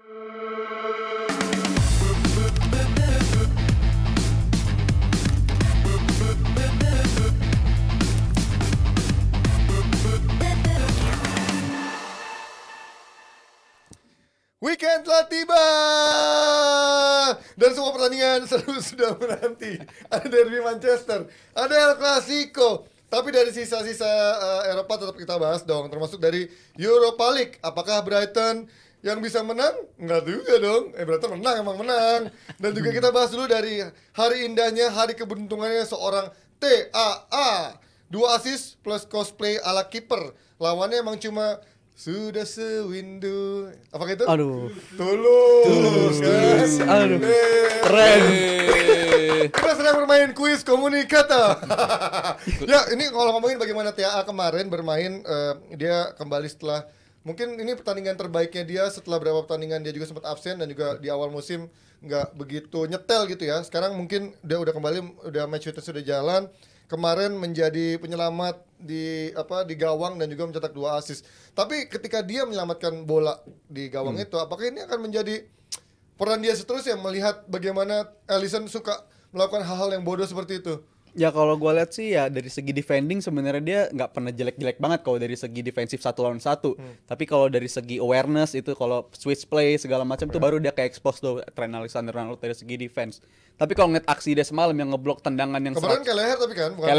Weekend telah tiba dan semua pertandingan seru sudah menanti. Ada derby Manchester, ada El Clasico. Tapi dari sisa-sisa Eropa tetap kita bahas dong, termasuk dari Europa League. Apakah Brighton yang bisa menang? Enggak juga dong. Brighton menang, emang menang. Dan juga kita bahas dulu dari hari indahnya, hari keberuntungannya seorang TAA. 2 assist plus cosplay ala kiper. Lawannya emang cuma sudah sewindu. Apakah itu? Aduh. Tulus. Aduh. Keren. Kita sedang bermain kuis komunikata. Ya, ini kalau ngomongin bagaimana TAA kemarin bermain, dia kembali setelah mungkin ini pertandingan terbaiknya dia setelah beberapa pertandingan dia juga sempat absen dan juga di awal musim nggak begitu nyetel gitu ya. Sekarang mungkin dia udah kembali, udah match fitness sudah jalan. Kemarin menjadi penyelamat di gawang dan juga mencetak 2 assist. Tapi ketika dia menyelamatkan bola di gawang itu, apakah ini akan menjadi peran dia seterusnya melihat bagaimana Alisson suka melakukan hal-hal yang bodoh seperti itu? Ya kalau gue lihat sih ya dari segi defending sebenarnya dia nggak pernah jelek-jelek banget kalau dari segi defensif 1-1. Tapi kalau dari segi awareness itu kalau switch play segala macam tuh baru dia kayak expose tuh Trent Alexander-Arnold dari segi defense. Tapi kalau ngeliat aksi dia semalam yang ngeblok tendangan yang kemarin Kelleher tapi kan bukan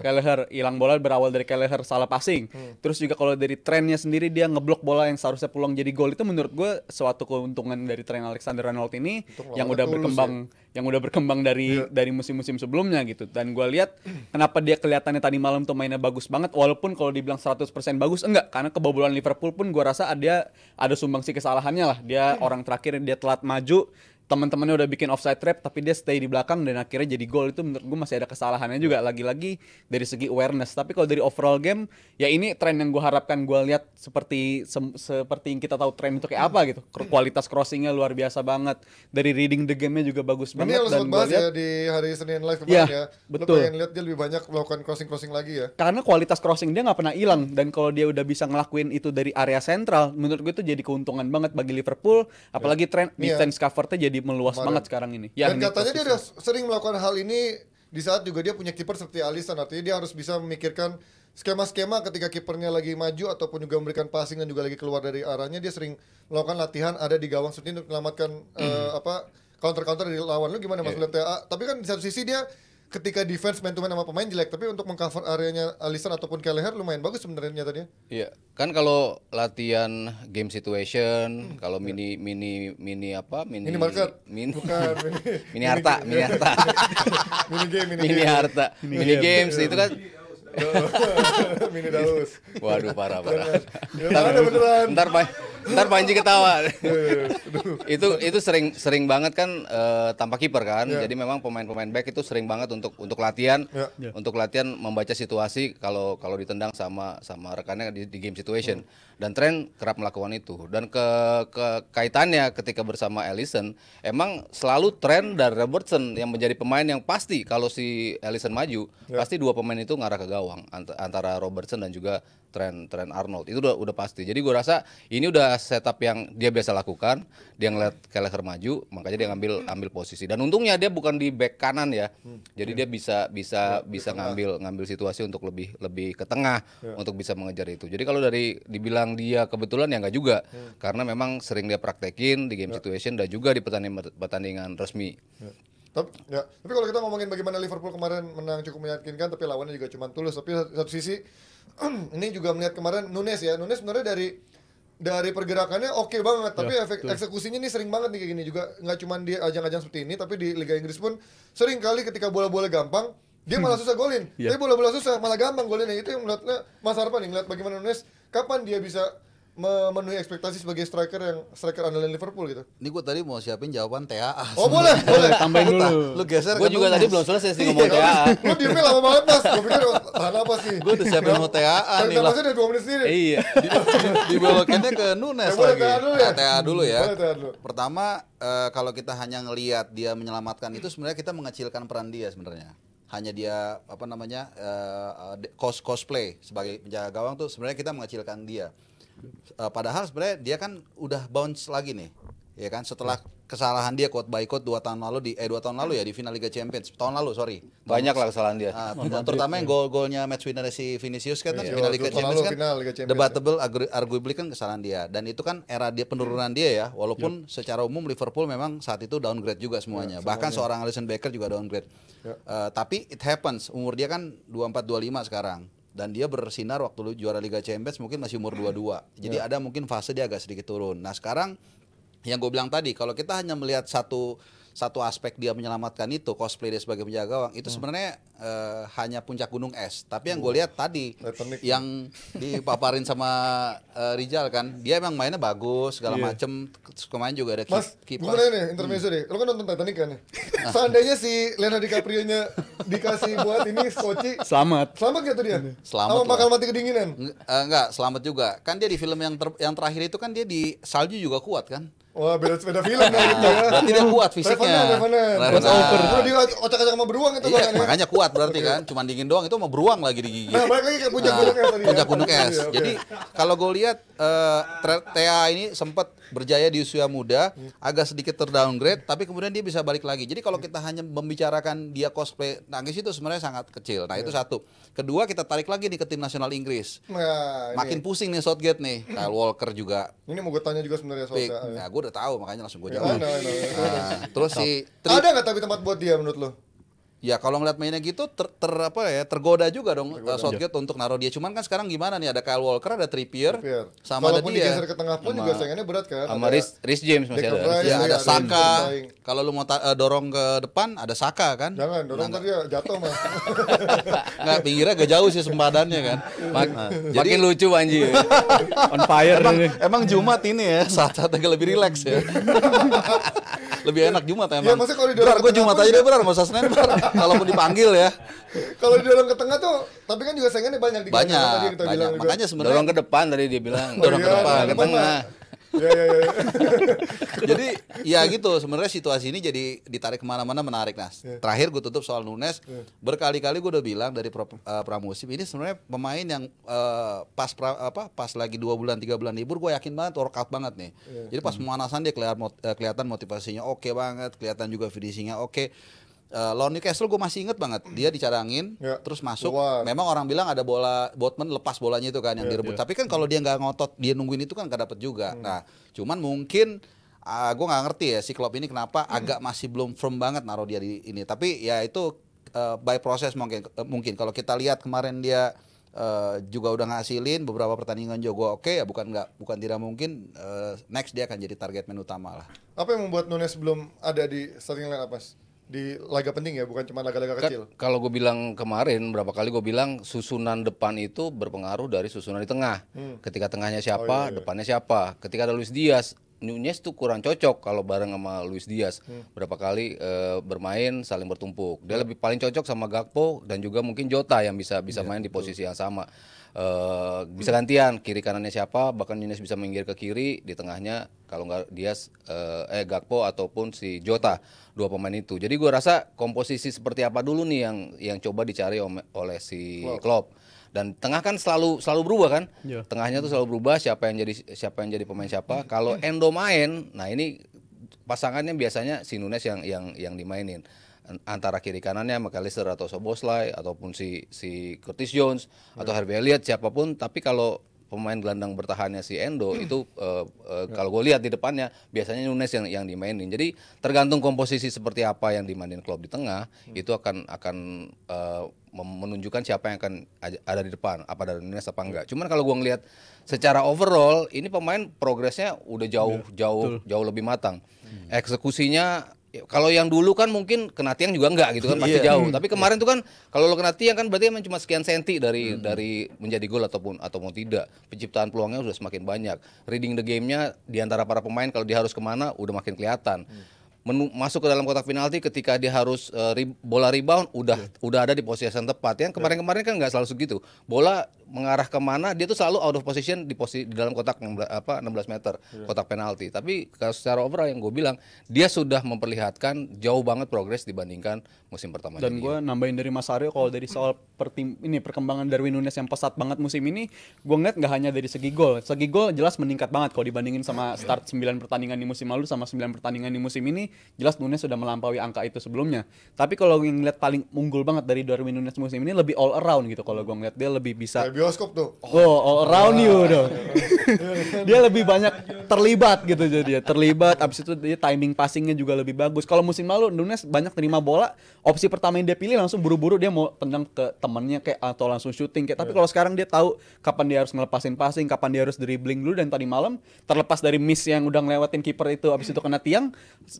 Kelleher hilang bola berawal dari Kelleher salah passing. Terus juga kalau dari Trentnya sendiri dia ngeblok bola yang seharusnya peluang jadi gol itu menurut gue suatu keuntungan dari Trent Alexander-Arnold ini yang udah berkembang yang udah berkembang dari musim-musim sebelumnya gitu. Dan gue lihat kenapa dia kelihatannya tadi malam tuh mainnya bagus banget walaupun kalau dibilang 100% bagus enggak, karena kebobolan Liverpool pun gue rasa ada sumbangsi kesalahannya lah. Dia orang terakhir dia telat maju, teman-temannya udah bikin offside trap tapi dia stay di belakang dan akhirnya jadi gol. Itu menurut gue masih ada kesalahannya juga lagi-lagi dari segi awareness. Tapi kalau dari overall game ya ini tren yang gue harapkan gue lihat seperti yang kita tahu tren itu kayak apa gitu. Kualitas crossingnya luar biasa banget, dari reading the game-nya juga bagus banget. Ini Dan gue bahas lihat ya di hari Senin live kemarin ya. Betul. Lu pengen lihat dia lebih banyak melakukan crossing lagi ya. Karena kualitas crossing dia nggak pernah hilang, dan kalau dia udah bisa ngelakuin itu dari area sentral, menurut gue itu jadi keuntungan banget bagi Liverpool. Apalagi tren defense cover-nya jadi meluas banget sekarang ini. Ya, dan katanya dia udah sering melakukan hal ini di saat juga dia punya kiper seperti Alisson. Artinya dia harus bisa memikirkan skema-skema ketika kipernya lagi maju ataupun juga memberikan passing dan juga lagi keluar dari arahnya. Dia sering melakukan latihan ada di gawang seperti ini untuk menyelamatkan counter-counter dari lawan. Lu gimana Mas melihat TA? Tapi kan di satu sisi dia ketika defense man to man sama pemain jelek, tapi untuk mengcover areanya Alisson ataupun Kelleher lumayan bagus sebenarnya tadi. Iya, kan kalau latihan game situation, kalau mini market, bukan mini harta, mini games itu kan. Mini Daus. Waduh parah. Beneran. Ntar Panji ketawa. itu sering banget kan tanpa kiper kan. Jadi memang pemain-pemain back itu sering banget untuk latihan, untuk latihan membaca situasi kalau ditendang sama rekannya di game situation. Dan Trent kerap melakukan itu. Dan kaitannya ketika bersama Alisson, emang selalu Trent dan Robertson yang menjadi pemain yang pasti kalau si Alisson maju, pasti dua pemain itu ngarah ke gawang antara Robertson dan juga Trent Arnold. Itu udah pasti. Jadi gue rasa ini udah setup yang dia biasa lakukan. Dia ngeliat Kelleher maju, makanya dia ambil posisi. Dan untungnya dia bukan di back kanan ya. Jadi dia bisa ngambil situasi untuk lebih ke tengah untuk bisa mengejar itu. Jadi kalau dibilang dia kebetulan ya enggak juga. Karena memang sering dia praktekin di game situation dan juga di pertandingan resmi. Tapi kalau kita ngomongin bagaimana Liverpool kemarin menang cukup meyakinkan, tapi lawannya juga cuma Tulus. Tapi satu sisi ini juga melihat kemarin Nunes sebenarnya dari pergerakannya oke banget, tapi eksekusinya ini sering banget nih kayak gini juga. Nggak cuma di ajang-ajang seperti ini, tapi di Liga Inggris pun sering kali ketika bola-bola gampang dia malah susah golin. Tapi bola-bola susah malah gampang golinnya. Itu yang melihatnya Mas Harpan nih, ngeliat bagaimana Nunes kapan dia bisa memenuhi ekspektasi sebagai striker andalan Liverpool gitu. Ini gue tadi mau siapin jawaban TAA. Oh boleh. Tambahin dulu. Lu geser. Gue juga tadi belum selesai sih ngomong TAA. Lu diemnya lama banget Mas. Gue pikir tahan apa sih? Gue udah siapin mau TAA nih lah. Tapi udah 2 menit sendiri. Iya. Dibelokinnya ke Nunes lagi. TAA dulu ya. Pertama kalau kita hanya ngelihat dia menyelamatkan itu, sebenarnya kita mengecilkan peran dia sebenarnya. Hanya dia cosplay sebagai penjaga gawang tuh sebenarnya kita mengecilkan dia. Padahal sebenarnya dia kan udah bounce lagi nih ya kan? Setelah kesalahan dia quote by quote 2 tahun lalu di final Liga Champions. Tahun lalu, sorry. Banyak lah kesalahan dia. Terutama yang gol-golnya match winner si Vinicius kan final Liga Champions kan. Debatable, arguably kan kesalahan dia. Dan itu kan era dia penurunan dia ya. Walaupun secara umum Liverpool memang saat itu downgrade juga semuanya. Bahkan seorang Alisson Becker juga downgrade. Tapi it happens. Umur dia kan 24-25 sekarang. Dan dia bersinar waktu juara Liga Champions mungkin masih umur 22. Jadi ada mungkin fase dia agak sedikit turun. Nah sekarang yang gue bilang tadi, kalau kita hanya melihat satu aspek dia menyelamatkan itu, cosplay dia sebagai penjaga gawang, itu sebenarnya hanya puncak gunung es. Tapi yang gue lihat tadi, yang dipaparin sama Rijal kan, dia emang mainnya bagus, segala macem. Kemarin juga ada Mas, gue nanya nih, intermezzo deh. Lo kan nonton Titanic kan nih? Seandainya si Leonardo DiCaprio-nya dikasih buat ini skoci, Selamat gak tuh dia? Selamat apa bakal mati kedinginan? Enggak, selamat juga. Kan dia di film yang terakhir itu kan dia di salju juga kuat kan? Wah, beda film ya gitu ya. Berarti dia kuat fisiknya. Revenant. Udah di ocak-ocak sama beruang itu kan. Makanya kuat berarti kan. Cuman dingin doang itu mau beruang lagi digigit. Nah, balik lagi ke puncak gunung es tadi. Puncak gunung es. Jadi kalau gue lihat Thea ini sempat berjaya di usia muda, agak sedikit terdowngrade, tapi kemudian dia bisa balik lagi. Jadi kalau kita hanya membicarakan dia cosplay nangis itu sebenarnya sangat kecil. Nah, itu satu. Kedua, kita tarik lagi nih ke tim nasional Inggris. Makin pusing nih Southgate nih. Kyle Walker juga. Ini mau gue tanya juga sebenarnya soalnya. Nah, gue udah tahu makanya langsung gue jawab. Terus ada nggak tapi tempat buat dia menurut lo? Ya kalau ngeliat mainnya gitu tergoda juga dong Southgate untuk naruh dia. Cuman kan sekarang gimana nih, ada Kyle Walker, ada Trippier. Sama ada dia. Walaupun digeser ke tengah pun juga saingannya berat kan. Sama Rhys James masih ada. Ya ada Saka. Kalau lu mau dorong ke depan ada Saka kan. Jangan dorong ntar dia jatuh Mas. Nggak, pinggirnya agak jauh sih sempadannya kan. Makin lucu anjir. On fire. Emang Jumat ini ya saat agak lebih rileks ya. Lebih enak Jumat emang. Ya maksudnya kalau didorong gue Jumat aja deh nggak usah Senin kalaupun dipanggil ya. Kalau didorong ke tengah tuh, tapi kan juga saingannya banyak di banyak. Tadi kita bilang makanya sebenarnya dorong ke depan tadi dia bilang. Dorong ke depan, ke tengah. Ya. Jadi ya gitu sebenarnya situasi ini jadi ditarik kemana-mana menarik. Nah terakhir gue tutup soal Nunes. Berkali-kali gue udah bilang dari pramusim ini sebenarnya pemain yang pas lagi 2 bulan 3 bulan libur gue yakin banget workout banget nih. Jadi pas pemanasan dia kelihatan motivasinya oke banget, kelihatan juga finishingnya oke. Lawan Newcastle gue masih inget banget dia dicadangin terus masuk. Memang orang bilang ada bola Botman lepas bolanya itu kan yang direbut. Tapi kan kalau dia nggak ngotot dia nungguin itu kan gak dapet juga. Nah cuman mungkin gue nggak ngerti ya si Klopp ini kenapa agak masih belum firm banget naruh dia di ini. Tapi ya itu by proses mungkin kalau kita lihat kemarin dia juga udah ngasilin beberapa pertandingan juga oke ya bukan tidak mungkin next dia akan jadi target man utama lah. Apa yang membuat Nunes belum ada di starting line up Mas? Di laga penting ya, bukan cuma laga-laga kecil. Kalau gue bilang kemarin, berapa kali gue bilang susunan depan itu berpengaruh dari susunan di tengah. Ketika tengahnya siapa, depannya siapa. Ketika ada Luis Diaz, Nunez tuh kurang cocok kalau bareng sama Luis Diaz. Berapa kali bermain saling bertumpuk. Dia lebih paling cocok sama Gakpo dan juga mungkin Jota yang bisa main di posisi yang sama. Bisa gantian kiri kanannya siapa, bahkan Nunez bisa minggir ke kiri, di tengahnya kalau nggak Diaz Gakpo ataupun si Jota, 2 pemain itu. Jadi gue rasa komposisi seperti apa dulu nih yang coba dicari oleh si Klopp. Dan tengah kan selalu berubah kan. Tengahnya tuh selalu berubah, siapa yang jadi pemain siapa. Kalau Endo main, nah ini pasangannya biasanya si Nunes yang dimainin. Antara kiri kanannya McAllister atau Szoboszlai ataupun si Curtis Jones atau Harvey Elliott siapapun. Tapi kalau pemain gelandang bertahannya si Endo itu kalau gue lihat di depannya biasanya Nunes yang dimainin. Jadi tergantung komposisi seperti apa yang dimainin Klopp di tengah itu akan menunjukkan siapa yang akan ada di depan, apa dari Nunes apa enggak. Cuman kalau gue ngelihat secara overall ini pemain progresnya udah jauh lebih matang. Eksekusinya kalau yang dulu kan mungkin kena tiang juga enggak gitu kan pasti jauh. Tapi kemarin tuh kan kalau lo kena tiang kan berarti emang cuma sekian senti dari menjadi gol ataupun tidak. Penciptaan peluangnya udah semakin banyak. Reading the game-nya di antara para pemain kalau dia harus kemana udah makin kelihatan. Masuk ke dalam kotak penalti ketika dia harus bola rebound udah ada di posisi yang tepat. Yang kemarin-kemarin kan nggak selalu segitu. Bola mengarah kemana, dia tuh selalu out of position di dalam kotak 16 meter, kotak penalti. Tapi kalau secara overall yang gue bilang, dia sudah memperlihatkan jauh banget progres dibandingkan musim pertama. Dan gue nambahin dari Mas Aryo, kalau dari soal perkembangan Darwin Núñez yang pesat banget musim ini, gue ngeliat nggak hanya dari segi gol jelas meningkat banget kalau dibandingin sama start 9 pertandingan di musim lalu sama 9 pertandingan di musim ini, jelas Núñez sudah melampaui angka itu sebelumnya. Tapi kalau yang ngeliat paling unggul banget dari Darwin Núñez musim ini lebih all around gitu. Kalau gue ngeliat dia lebih bisa bioskop tuh. all around you dong. Dia lebih banyak terlibat gitu, jadi terlibat. Abis itu dia timing passingnya juga lebih bagus. Kalau musim lalu Núñez banyak terima bola, opsi pertama yang dia pilih langsung buru-buru dia mau tendang ke temannya kayak atau langsung shooting kayak. Tapi kalau sekarang dia tahu kapan dia harus ngelepasin passing, kapan dia harus dribbling dulu. Dan tadi malam terlepas dari miss yang udah ngelewatin kiper itu abis itu kena tiang,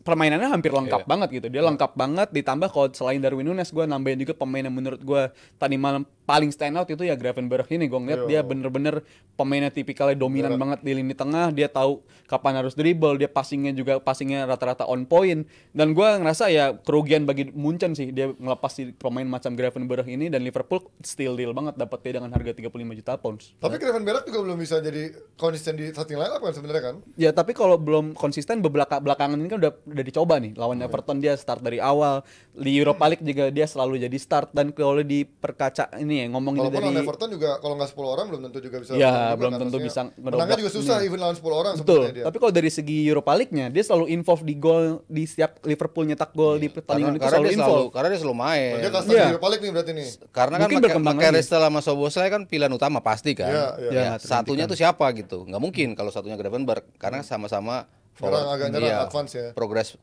permainannya hampir lengkap banget gitu. Dia lengkap banget, ditambah kalau selain Darwin Núñez gue nambahin juga pemain yang menurut gue tadi malam paling stand out itu ya Gravenberch ini. Gue ngeliat dia bener-bener pemainnya tipikalnya dominan banget di lini tengah. Dia tahu kapan harus dribble, dia passingnya rata-rata on point. Dan gue ngerasa ya kerugian bagi Munchen sih dia ngelepas si pemain macam Gravenberch ini, dan Liverpool steal deal banget dapat dia dengan harga 35 juta pounds. Tapi Gravenberch juga belum bisa jadi konsisten di starting line up kan sebenarnya kan? Ya tapi kalau belum konsisten belakangan ini kan udah dicoba nih lawan Everton, dia start dari awal. Di Europa League juga dia selalu jadi start. Dan kalau di perkaca ini ya ngomongin Walaupun dari lawan Everton juga kalau nggak 10 orang belum tentu juga bisa. Ya belum tentu bisa menangnya juga susah even lawan 10 orang. Betul. Dia. Tapi kalau dari segi Europa League-nya dia selalu involve di gol, di setiap Liverpool nyetak gol di pertandingan itu selalu involve. Karena dia selalu main. Dia kasta di Europa League nih berarti nih. Karena kan McAllister sama Szoboszlai kan pilihan utama pasti kan. Ya, satunya tuh siapa gitu. Nggak mungkin kalau satunya Gravenberch karena sama-sama agak advance ya.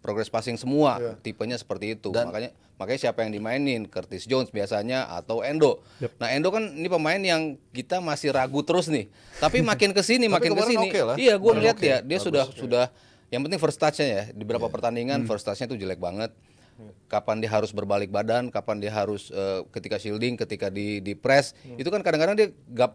Progress passing semua tipenya seperti itu. Makanya siapa yang dimainin, Curtis Jones biasanya atau Endo. Nah, Endo kan ini pemain yang kita masih ragu terus nih. Tapi makin kesini iya gue lihat dia sudah yang penting first touch-nya ya. Di beberapa pertandingan first touch-nya tuh jelek banget. Kapan dia harus berbalik badan, kapan dia harus ketika shielding, ketika di press, itu kan kadang-kadang dia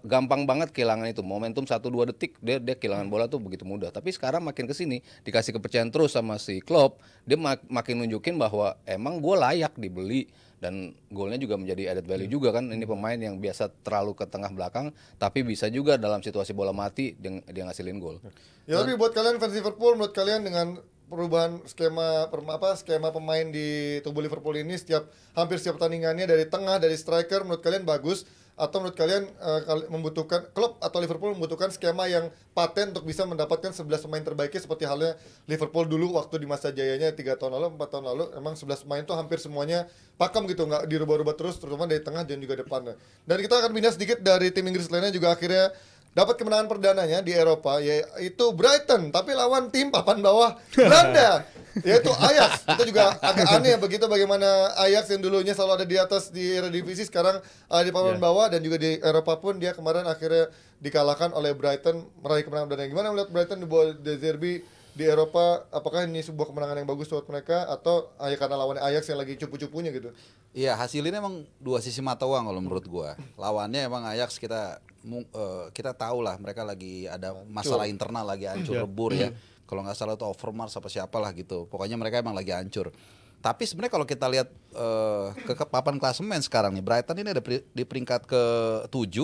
gampang banget kehilangan itu momentum 1-2 detik dia kehilangan bola tuh begitu mudah. Tapi sekarang makin kesini dikasih kepercayaan terus sama si Klopp, dia makin nunjukin bahwa emang gue layak dibeli. Dan golnya juga menjadi added value juga kan. Ini pemain yang biasa terlalu ke tengah belakang, tapi bisa juga dalam situasi bola mati dia ngasilin gol. Ya tapi buat kalian fans Liverpool, menurut kalian dengan perubahan skema pemain di tubuh Liverpool ini hampir setiap pertandingannya dari tengah, dari striker, menurut kalian bagus? Atau menurut kalian membutuhkan klub atau Liverpool membutuhkan skema yang paten untuk bisa mendapatkan 11 pemain terbaiknya seperti halnya Liverpool dulu waktu di masa jayanya 3 tahun lalu, 4 tahun lalu, emang 11 pemain tuh hampir semuanya pakem gitu, nggak dirubah-rubah terus, terutama dari tengah dan juga depannya. Dan kita akan pindah sedikit dari tim Inggris lainnya juga akhirnya dapat kemenangan perdananya di Eropa, yaitu Brighton, tapi lawan tim papan bawah Belanda, yaitu Ajax. Itu juga agak aneh begitu, bagaimana Ajax yang dulunya selalu ada di atas di Eredivisie sekarang di papan bawah, dan juga di Eropa pun dia kemarin akhirnya dikalahkan oleh Brighton, meraih kemenangan perdana. Gimana melihat Brighton di bawah De Zerbi di Eropa? Apakah ini sebuah kemenangan yang bagus buat mereka atau karena lawannya Ajax yang lagi cupu-cupunya gitu? Iya, hasilnya emang dua sisi mata uang kalau menurut gua. Lawannya emang Ajax kita tahu lah mereka lagi ada masalah internal, lagi hancur lebur ya. Kalau nggak salah itu Overmars apa siapa lah gitu. Pokoknya mereka emang lagi hancur. Tapi sebenarnya kalau kita lihat ke papan klasemen sekarang nih, Brighton ini ada di peringkat ke-7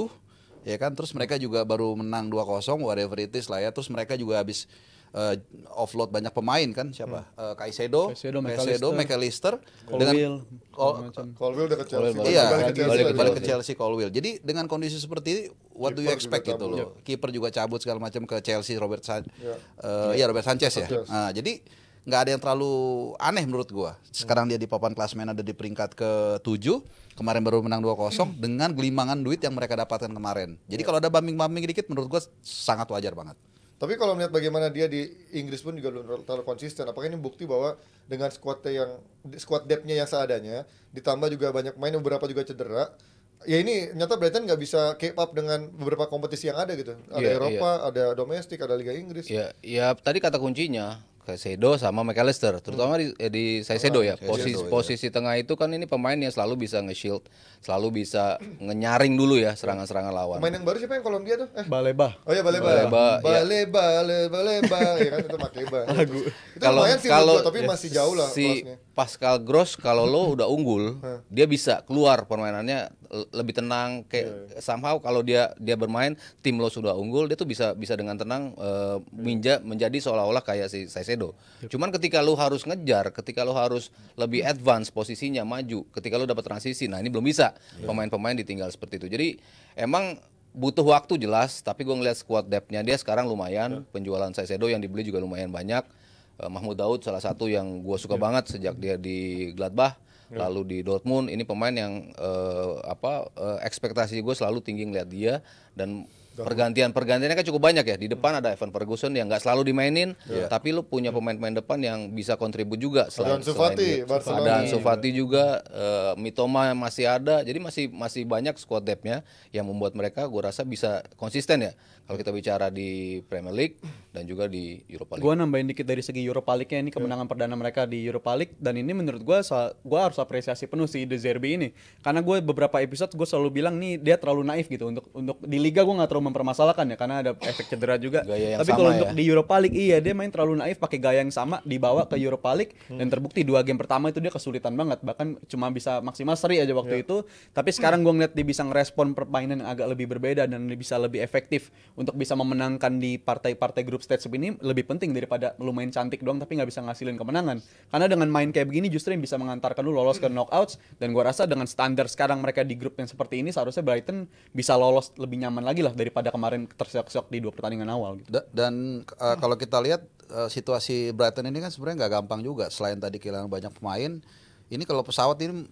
ya kan. Terus mereka juga baru menang 2-0 whatever it is lah ya. Terus mereka juga habis offload banyak pemain kan, siapa? Caicedo, McAllister, Colwill, Colwill udah ke Chelsea. Iya, balik ke Chelsea, Colwill. Jadi dengan kondisi seperti ini, what do you expect gitu loh? Kiper juga cabut segala macam ke Chelsea, Robert Sanchez ya. Nah, jadi nggak ada yang terlalu aneh menurut gua. Sekarang dia di papan klasemen ada di peringkat ke-7. Kemarin baru menang 2-0 dengan gelimangan duit yang mereka dapatkan kemarin. Jadi kalau ada bumping dikit menurut gua sangat wajar banget. Tapi kalau melihat bagaimana dia di Inggris pun juga belum terlalu konsisten. Apakah ini bukti bahwa dengan squad depth-nya yang seadanya, ditambah juga banyak main, beberapa juga cedera, ya ini nyata Brighton nggak bisa keep up dengan beberapa kompetisi yang ada gitu. Ada Eropa, ada domestik, ada Liga Inggris. Ya tadi kata kuncinya Caicedo sama McAllister, terutama di Caicedo ya. Posisi tengah itu kan ini pemain yang selalu bisa nge-shield, selalu bisa ngenyaring dulu ya serangan-serangan lawan. Pemain yang baru siapa yang Kolombia tuh? Baleba. Oh iya Baleba. Baleba ya kan, itu Makeba. Itu lumayan sih tapi masih jauh lah si Pascal Gross kalau lo udah unggul, dia bisa keluar permainannya lebih tenang kayak somehow kalau dia bermain tim lo sudah unggul dia tuh bisa dengan tenang menjadi seolah-olah kayak si Caicedo. Cuman ketika lo harus ngejar, ketika lo harus lebih advance posisinya maju, ketika lo dapat transisi, nah ini belum bisa. Pemain-pemain ditinggal seperti itu. Jadi emang butuh waktu jelas, tapi gue ngeliat squad depth-nya dia sekarang lumayan. Penjualan Caicedo yang dibeli juga lumayan banyak. Mahmoud Daud salah satu yang gue suka banget sejak dia di Gladbach, lalu di Dortmund. Ini pemain yang ekspektasi gue selalu tinggi ngeliat dia, dan pergantiannya kan cukup banyak ya. Di depan ada Evan Ferguson yang nggak selalu dimainin, tapi lu punya pemain-pemain depan yang bisa kontribut juga. Selain ada Ansu Fati juga, Mitoma masih ada. Jadi masih banyak squad depth-nya yang membuat mereka gue rasa bisa konsisten ya. Kalau kita bicara di Premier League dan juga di Europa League. Gue nambahin dikit dari segi Europa League-nya, ini kemenangan perdana mereka di Europa League, dan ini menurut gue harus apresiasi penuh si De Zerbi ini, karena gue beberapa episode gue selalu bilang nih dia terlalu naif gitu untuk di Liga. Gue nggak terlalu mempermasalahkan ya karena ada efek cedera juga. Tapi kalau untuk di Europa League dia main terlalu naif, pakai gaya yang sama, dibawa ke Europa League dan terbukti 2 game pertama itu dia kesulitan banget, bahkan cuma bisa maksimal seri aja waktu itu. Tapi sekarang gue ngeliat dia bisa ngerespon permainan yang agak lebih berbeda dan bisa lebih efektif untuk bisa memenangkan di partai-partai grup stage ini. Lebih penting daripada lu main cantik doang tapi nggak bisa ngasilin kemenangan, karena dengan main kayak begini justru yang bisa mengantarkan lu lolos ke knockouts. Dan gue rasa dengan standar sekarang mereka di grup yang seperti ini, seharusnya Brighton bisa lolos lebih nyaman lagi lah daripada kemarin terseok-seok di 2 pertandingan awal gitu. Dan kalau kita lihat situasi Brighton ini kan sebenarnya nggak gampang juga. Selain tadi kehilangan banyak pemain, ini kalau pesawat ini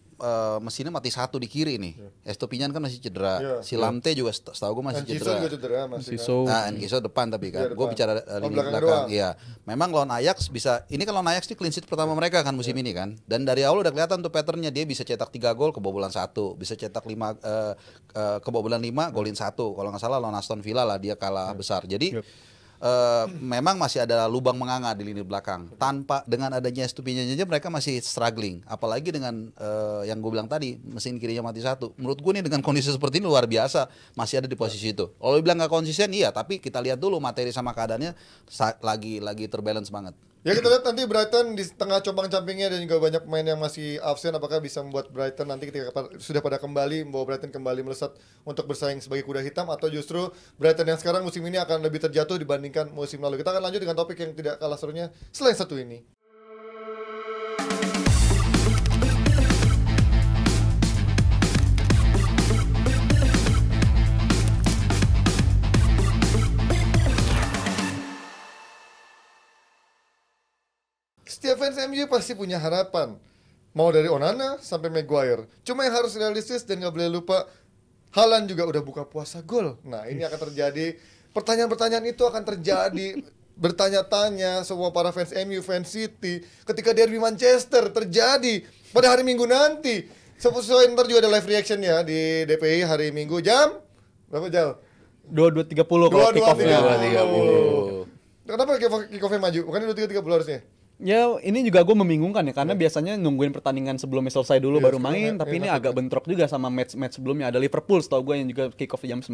mesinnya mati satu di kiri nih. Estupiñán kan masih cedera. Si Lamte juga setahu gue masih cedera. Enciso depan tapi kan. Gue bicara lini belakang. Iya. Memang lawan Ajax bisa. Ini kan lawan Ajax ini clean sheet pertama mereka kan musim ini kan. Dan dari awal udah kelihatan tuh patternnya, dia bisa cetak 3 gol kebobolan 1, bisa cetak 5 kebobolan 5 golin 1. Kalau nggak salah lawan Aston Villa lah dia kalah besar. Jadi memang masih ada lubang menganga di lini belakang. Tanpa dengan adanya Estupiñán aja mereka masih struggling. Apalagi dengan yang gue bilang tadi, mesin kirinya mati 1. Menurut gue nih dengan kondisi seperti ini luar biasa masih ada di posisi itu. Kalau bilang nggak konsisten, iya. Tapi kita lihat dulu materi sama keadaannya lagi terbalance banget. Ya kita lihat nanti Brighton di tengah compang-campingnya dan juga banyak pemain yang masih absen, apakah bisa membuat Brighton nanti ketika sudah pada kembali, membawa Brighton kembali melesat untuk bersaing sebagai kuda hitam, atau justru Brighton yang sekarang musim ini akan lebih terjatuh dibandingkan musim lalu. Kita akan lanjut dengan topik yang tidak kalah serunya selain satu ini. Setiap fans MU pasti punya harapan, mau dari Onana sampai Maguire. Cuma yang harus realistis dan gak boleh lupa, Haaland juga udah buka puasa gol. Nah ini akan terjadi, pertanyaan-pertanyaan itu akan terjadi, bertanya-tanya semua para fans MU, fans City, ketika derby Manchester terjadi pada hari Minggu nanti. Sesuai ntar juga ada live reaction ya di DPI hari Minggu jam berapa jam? 22.30 kalau kick-off-nya. 22.30. Kenapa kick-off-nya maju? Bukan 23.30 harusnya? Ya ini juga gue membingungkan ya, karena biasanya nungguin pertandingan sebelumnya selesai dulu baru main, tapi ini agak bentrok juga sama match sebelumnya. Ada Liverpool setahu gue yang juga kick off jam 9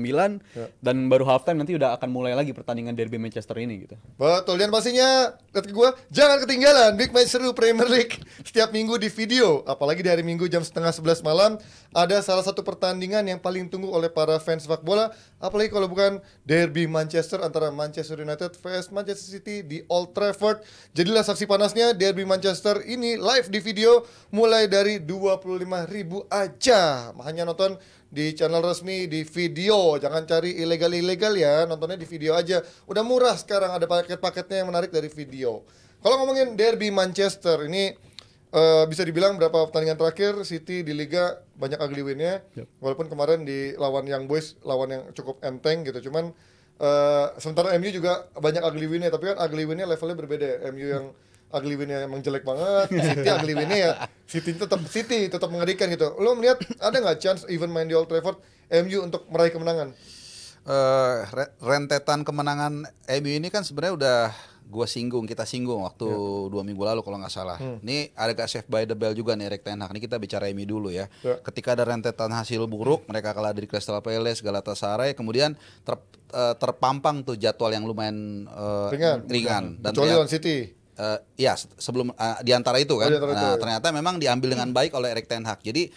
dan baru halftime nanti udah akan mulai lagi pertandingan derby Manchester ini gitu. Betul, dan pastinya kata gue jangan ketinggalan big match seru Premier League setiap minggu di video, apalagi di hari Minggu jam 10:30 malam ada salah satu pertandingan yang paling tunggu oleh para fans sepak bola, apalagi kalau bukan derby Manchester antara Manchester United vs Manchester City di Old Trafford. Jadilah saksi panasnya derby Manchester ini live di video mulai dari 25.000 aja. Hanya nonton di channel resmi di video, jangan cari ilegal ya, nontonnya di video aja. Udah murah sekarang, ada paket-paketnya yang menarik dari video. Kalau ngomongin derby Manchester ini bisa dibilang berapa pertandingan terakhir City di Liga banyak ugly win-nya. Walaupun kemarin di lawan Young Boys, lawan yang cukup enteng gitu. Cuman sementara MU juga banyak ugly win-nya, tapi kan ugly win-nya levelnya berbeda ya. MU yang ugly win-nya emang jelek banget, City ugly win-nya ya City tetap mengerikan gitu. Lo melihat ada nggak chance even main di Old Trafford MU untuk meraih kemenangan? Rentetan kemenangan MU ini kan sebenarnya udah kita singgung waktu 2 minggu lalu kalau nggak salah. Ini agak save by the bell juga nih Erik ten Hag. Ini kita bicara MU dulu ya. Ketika ada rentetan hasil buruk, mereka kalah dari Crystal Palace, Galatasaray, kemudian terpampang tuh jadwal yang lumayan ringan. Dan kecuali lawan City. Ya sebelum di antara itu kan. Ternyata memang diambil dengan baik oleh Erik ten Hag. Jadi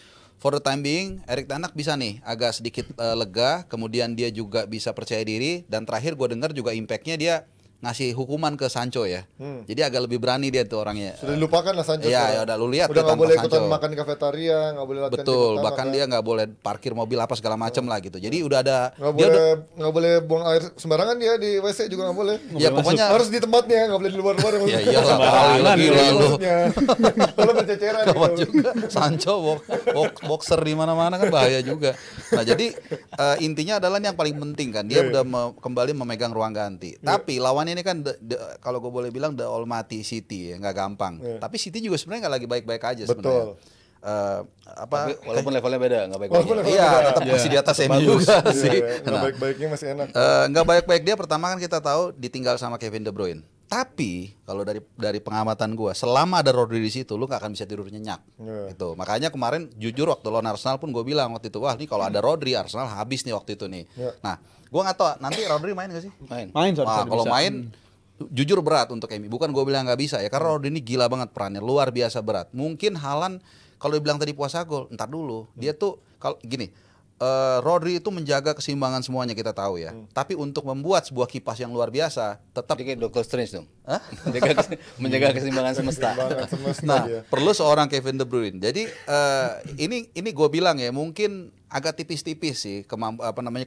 for the time being Erik ten Hag bisa nih agak sedikit lega, kemudian dia juga bisa percaya diri, dan terakhir gue dengar juga impactnya dia ngasih hukuman ke Sancho ya. Jadi agak lebih berani dia tuh orangnya. Sudah dilupakan lah Sancho. Iya, ya udah lu lihat udah nggak boleh ikutan Sancho. makan di kafetaria, nggak boleh latihan. Betul, bahkan dia nggak boleh parkir mobil apa segala macam lah gitu. Jadi udah ada nggak boleh buang air sembarangan dia di WC juga nggak boleh. Ya pokoknya harus di tempatnya, nggak boleh di luar-luar. Ya iyalah, gila lu. Kalau berceceran Kawan gitu. juga Sancho boxer di mana-mana kan bahaya juga. Nah, jadi intinya adalah ini yang paling penting kan, dia udah kembali memegang ruang ganti. Tapi lawannya ini kan kalau gue boleh bilang the almighty City ya, nggak gampang. Tapi City juga sebenarnya nggak lagi baik-baik aja sebenarnya. Tapi walaupun levelnya beda, nggak baik-baik. Iya, tetap masih di atas MU juga sih. Nggak baik-baiknya masih enak. Nggak baik-baik dia pertama kan kita tahu ditinggal sama Kevin De Bruyne. Tapi kalau dari pengamatan gue, selama ada Rodri di situ, lu nggak akan bisa tidur nyenyak. Gitu. Makanya kemarin jujur waktu lawan Arsenal pun gue bilang waktu itu, wah nih kalau ada Rodri Arsenal habis nih waktu itu nih. Nah, gue nggak tahu nanti Rodri main nggak sih? Main. Wah, kalau main jujur berat untuk MU. Bukan gue bilang nggak bisa ya, karena Rodri ini gila banget perannya, luar biasa berat. Mungkin Haaland kalau dibilang tadi puasa gol, entar dulu. Dia tuh kalau gini, Rodri itu menjaga keseimbangan semuanya kita tahu ya. Tapi untuk membuat sebuah kipas yang luar biasa, tetap Jadi kayak Doctor Strange dong. Menjaga keseimbangan semesta. Nah, perlu seorang Kevin De Bruyne. Jadi ini gue bilang ya, mungkin agak tipis-tipis sih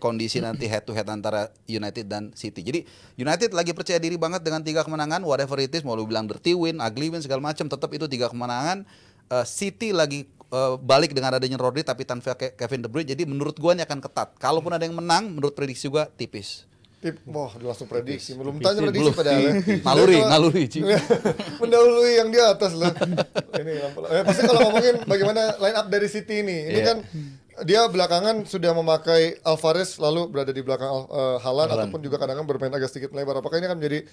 kondisi nanti head to head antara United dan City. Jadi United lagi percaya diri banget dengan 3 kemenangan, whatever it is, mau lu bilang dirty win, ugly win segala macam, tetap itu 3 kemenangan. City lagi balik dengan adanya Rodri tapi tanpa Kevin De Bruyne. Jadi menurut gua ini akan ketat. Kalaupun ada yang menang, menurut prediksi gua tipis. Wah, langsung prediksi. Belum tanya prediksi padahal. Naluri. Mendahului yang di atas lah. Ini pasti kalau ngomongin bagaimana line up dari City ini kan dia belakangan sudah memakai Alvarez lalu berada di belakang Haaland ataupun juga kadang-kadang bermain agak sedikit melebar. Apakah ini akan menjadi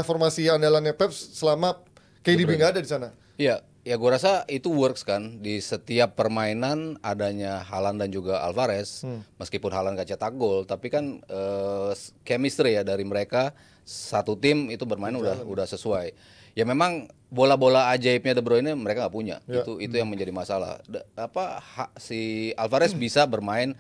formasi andalannya Pep selama KDB nggak ada di sana? Iya, ya gue rasa itu works kan di setiap permainan adanya Haaland dan juga Alvarez. Meskipun Haaland gak cetak gol, tapi kan chemistry ya dari mereka satu tim itu bermain udah sesuai. Ya memang bola-bola ajaibnya De Bruyne mereka nggak punya. Itu yang menjadi masalah. Si Alvarez bisa bermain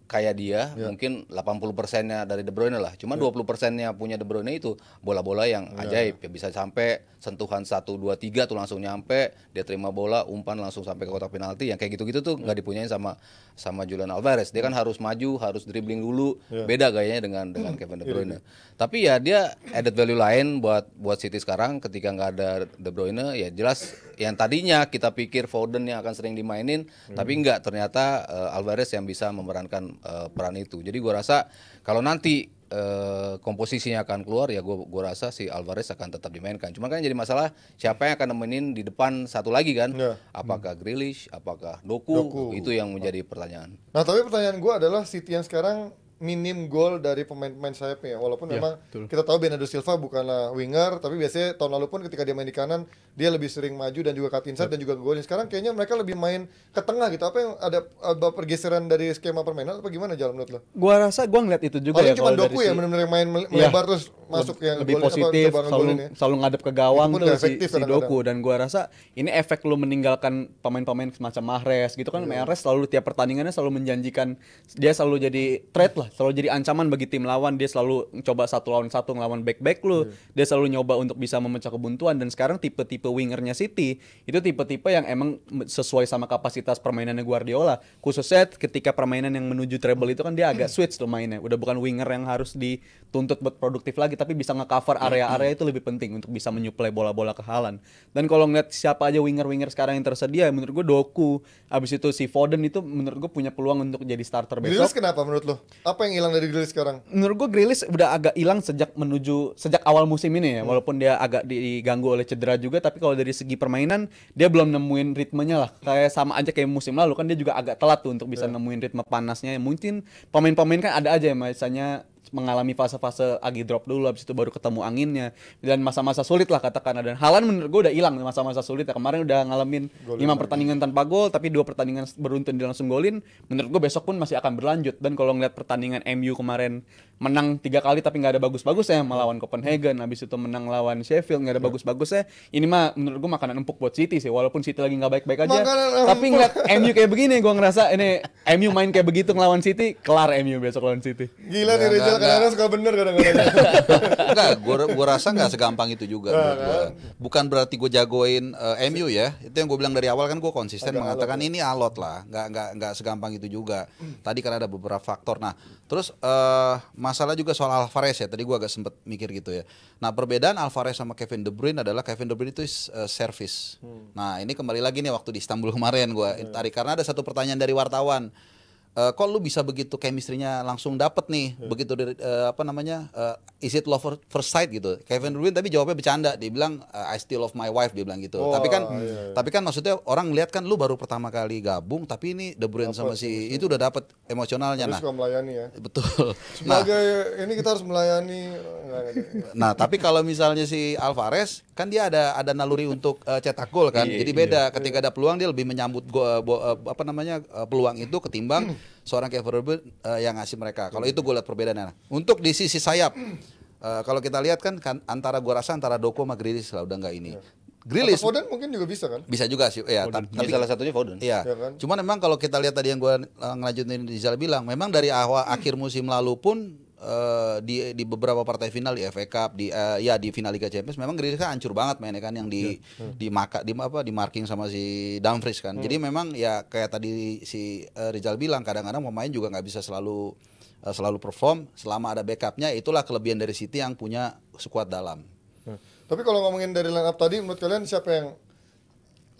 kayak dia, mungkin 80%-nya dari De Bruyne lah. Cuma 20%-nya punya De Bruyne itu bola-bola yang ajaib. Ya bisa sampai sentuhan 1 2 3 tuh langsung nyampe, dia terima bola, umpan langsung sampai ke kotak penalti. Yang kayak gitu-gitu tuh nggak dipunyain sama Julian Alvarez. Dia kan harus maju, harus dribbling dulu. Beda gayanya dengan Kevin De Bruyne. Tapi ya dia added value lain buat City sekarang ketika nggak ada De Bruyne. Ya jelas yang tadinya kita pikir Foden yang akan sering dimainin, tapi nggak, ternyata Alvarez yang bisa memerankan peran itu. Jadi gue rasa kalau nanti komposisinya akan keluar, ya gue rasa si Alvarez akan tetap dimainkan. Cuma kan jadi masalah siapa yang akan nemenin di depan satu lagi kan? Apakah Grealish, apakah Doku? Itu yang menjadi pertanyaan. Nah, tapi pertanyaan gue adalah City yang sekarang minim gol dari pemain-pemain sayapnya. Walaupun memang kita tahu Bernardo Silva bukanlah winger, tapi biasanya tahun lalu pun ketika dia main di kanan dia lebih sering maju dan juga cut inside dan juga golin. Sekarang kayaknya mereka lebih main ke tengah gitu. Apa yang ada pergeseran dari skema permainan apa gimana jalan menurut lo? Gua rasa gua ngeliat itu juga ya. Cuma Doku ya benar-benar main melebar terus masuk yang lebih positif, selalu ngadep ke gawang tuh si Doku. Dan gua rasa ini efek lu meninggalkan pemain-pemain semacam Mahrez gitu kan. Mahrez selalu tiap pertandingannya selalu menjanjikan, dia selalu jadi threat lah, selalu jadi ancaman bagi tim lawan. Dia selalu coba 1 lawan 1 ngelawan back lu. Dia selalu nyoba untuk bisa memecah kebuntuan. Dan sekarang tipe-tipe wingernya City itu tipe-tipe yang emang sesuai sama kapasitas permainannya Guardiola. Khususnya ketika permainan yang menuju treble itu kan dia agak switch tuh mainnya. Udah bukan winger yang harus dituntut buat produktif lagi, tapi bisa nge-cover area-area itu lebih penting untuk bisa menyuplai bola-bola ke Haaland. Dan kalau ngeliat siapa aja winger-winger sekarang yang tersedia, menurut gue Doku, abis itu si Foden itu menurut gue punya peluang untuk jadi starter besok. Grealish kenapa menurut lo? Apa yang hilang dari Grealish sekarang? Menurut gue Grealish udah agak hilang sejak awal musim ini ya. Walaupun dia agak diganggu oleh cedera juga, tapi kalau dari segi permainan dia belum nemuin ritmenya lah. Kayak sama aja kayak musim lalu kan dia juga agak telat tuh untuk bisa nemuin ritme panasnya. Mungkin pemain-pemain kan ada aja ya, misalnya mengalami fase-fase lagi drop dulu, habis itu baru ketemu anginnya dan masa-masa sulit lah katakan. Dan Haaland menurut gue udah hilang masa-masa sulit ya. Kemarin udah ngalamin 5 pertandingan tanpa gol, tapi 2 pertandingan beruntun dia langsung golin. Menurut gue besok pun masih akan berlanjut. Dan kalau ngeliat pertandingan MU kemarin menang 3 kali tapi nggak ada bagus-bagusnya, melawan Copenhagen, habis itu menang lawan Sheffield nggak ada bagus-bagusnya. Ini mah menurut gue makanan empuk buat City sih, walaupun City lagi nggak baik-baik aja. Tapi ngeliat MU kayak begini, gue ngerasa ini MU main kayak begitu ngelawan City, kelar MU besok lawan City. Gila nih Rizal, kadang-kadang suka bener kadang-kadang. Enggak, gue rasa nggak segampang itu juga. Bukan berarti gue jagoin MU ya. Itu yang gue bilang dari awal kan gue konsisten mengatakan ini alot lah. Nggak segampang itu juga. Tadi kan ada beberapa faktor. Nah, terus masalah juga soal Alvarez ya. Tadi gue agak sempet mikir gitu ya. Nah, perbedaan Alvarez sama Kevin De Bruyne adalah Kevin De Bruyne itu service. Nah, ini kembali lagi nih waktu di Istanbul kemarin gue tarik karena ada satu pertanyaan dari wartawan. Kok lu bisa begitu chemistry-nya langsung dapet nih, begitu dari is it love first sight gitu. Kevin De Bruyne tapi jawabnya bercanda, dia bilang I still love my wife, dia bilang gitu. Tapi kan maksudnya orang lihat kan lu baru pertama kali gabung, tapi ini De Bruyne sama si itu udah dapet emosionalnya. Nah, suka melayani ya. Betul. Sebagai ini kita harus melayani. Nah, tapi kalau misalnya si Alvarez kan dia ada naluri untuk cetak gol kan. Jadi beda ketika ada peluang dia lebih menyambut peluang itu ketimbang seorang Kevin De Bruyne yang ngasih mereka. Kalau itu gue lihat perbedaannya. Untuk di sisi sayap, kalau kita lihat kan antara Doku sama Grealish lah udah nggak ini. Grealish, Foden mungkin juga bisa kan? Bisa juga sih, ya. Tapi salah satunya Foden. Iya. Ya kan? Cuman memang kalau kita lihat tadi yang gue ngelanjutin Rizal bilang, memang dari awal akhir musim lalu pun di beberapa partai final di FA Cup di final Liga Champions memang Grealish kan hancur banget mainnya kan yang di marking sama si Dumfries kan. Jadi memang ya kayak tadi si Rizal bilang kadang-kadang pemain juga nggak bisa selalu perform selama ada backupnya. Itulah kelebihan dari City yang punya skuad dalam. Tapi kalau ngomongin dari line up tadi, menurut kalian siapa yang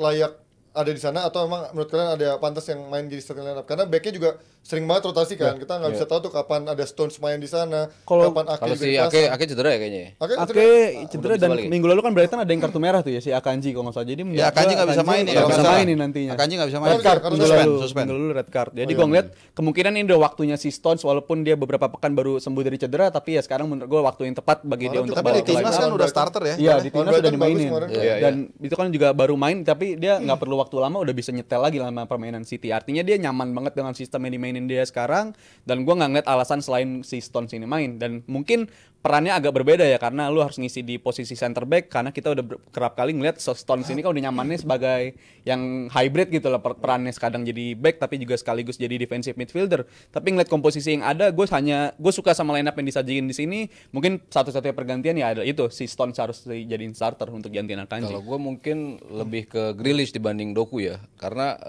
layak ada di sana atau emang menurut kalian ada pantas yang main jadi starting line up? Karena backnya juga sering banget rotasi kan. Kita nggak bisa tahu tuh kapan ada Stones main di sana, kapan Kalau si Ake cedera ya kayaknya. Ake cedera dan minggu lalu kan Brighton ada yang kartu merah tuh ya si Akanji kalau nggak salah. Jadi ya Akanji nggak bisa main ya. Nggak bisa main nantinya. Akanji nggak bisa main. Red card minggu lalu red card. Jadi gue ngeliat kemungkinan ini udah waktunya si Stones walaupun dia beberapa pekan baru sembuh dari cedera, tapi ya sekarang menurut gue waktu yang tepat bagi dia untuk tapi di timnas kan udah starter ya. Iya di timnas sudah dimainin. Dan itu kan juga baru main tapi dia nggak perlu waktu lama udah bisa nyetel lagi sama permainan City. Artinya dia nyaman banget dengan sistem yang dimainin dia sekarang. Dan gue nggak ngeliat alasan selain si Stones ini main. Dan mungkin perannya agak berbeda ya karena lu harus ngisi di posisi center back karena kita udah kerap kali ngeliat Stones ini kan udah nyamannya sebagai yang hybrid gitu lah, perannya kadang jadi back tapi juga sekaligus jadi defensive midfielder. Tapi ngeliat komposisi yang ada, gue suka sama line up yang disajiin di sini. Mungkin satu-satunya pergantian ya ada itu si Stones harus dijadiin starter untuk gantiin Akanji. Kalau gue mungkin lebih ke Grealish dibanding Doku ya, karena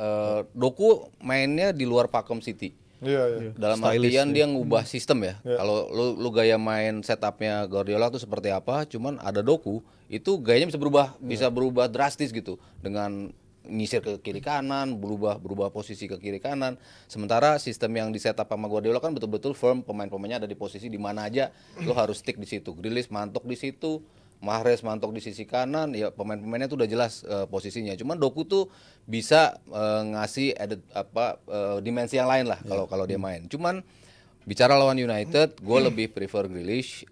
Doku mainnya di luar pakem City. Iya. Dalam artian dia ngubah sistem ya. Kalau lu gaya main setupnya Guardiola tuh seperti apa, cuman ada Doku itu gayanya bisa berubah drastis gitu dengan nyisir ke kiri kanan, berubah posisi ke kiri kanan. Sementara sistem yang di setup sama Guardiola kan betul-betul firm, pemain-pemainnya ada di posisi di mana aja, lu harus stick di situ. Grealish mantok di situ, Mahrez mantok di sisi kanan, ya pemain-pemainnya tuh udah jelas posisinya. Cuman Doku tuh bisa ngasih dimensi yang lain lah kalau dia main. Cuman bicara lawan United, gue lebih prefer Grealish.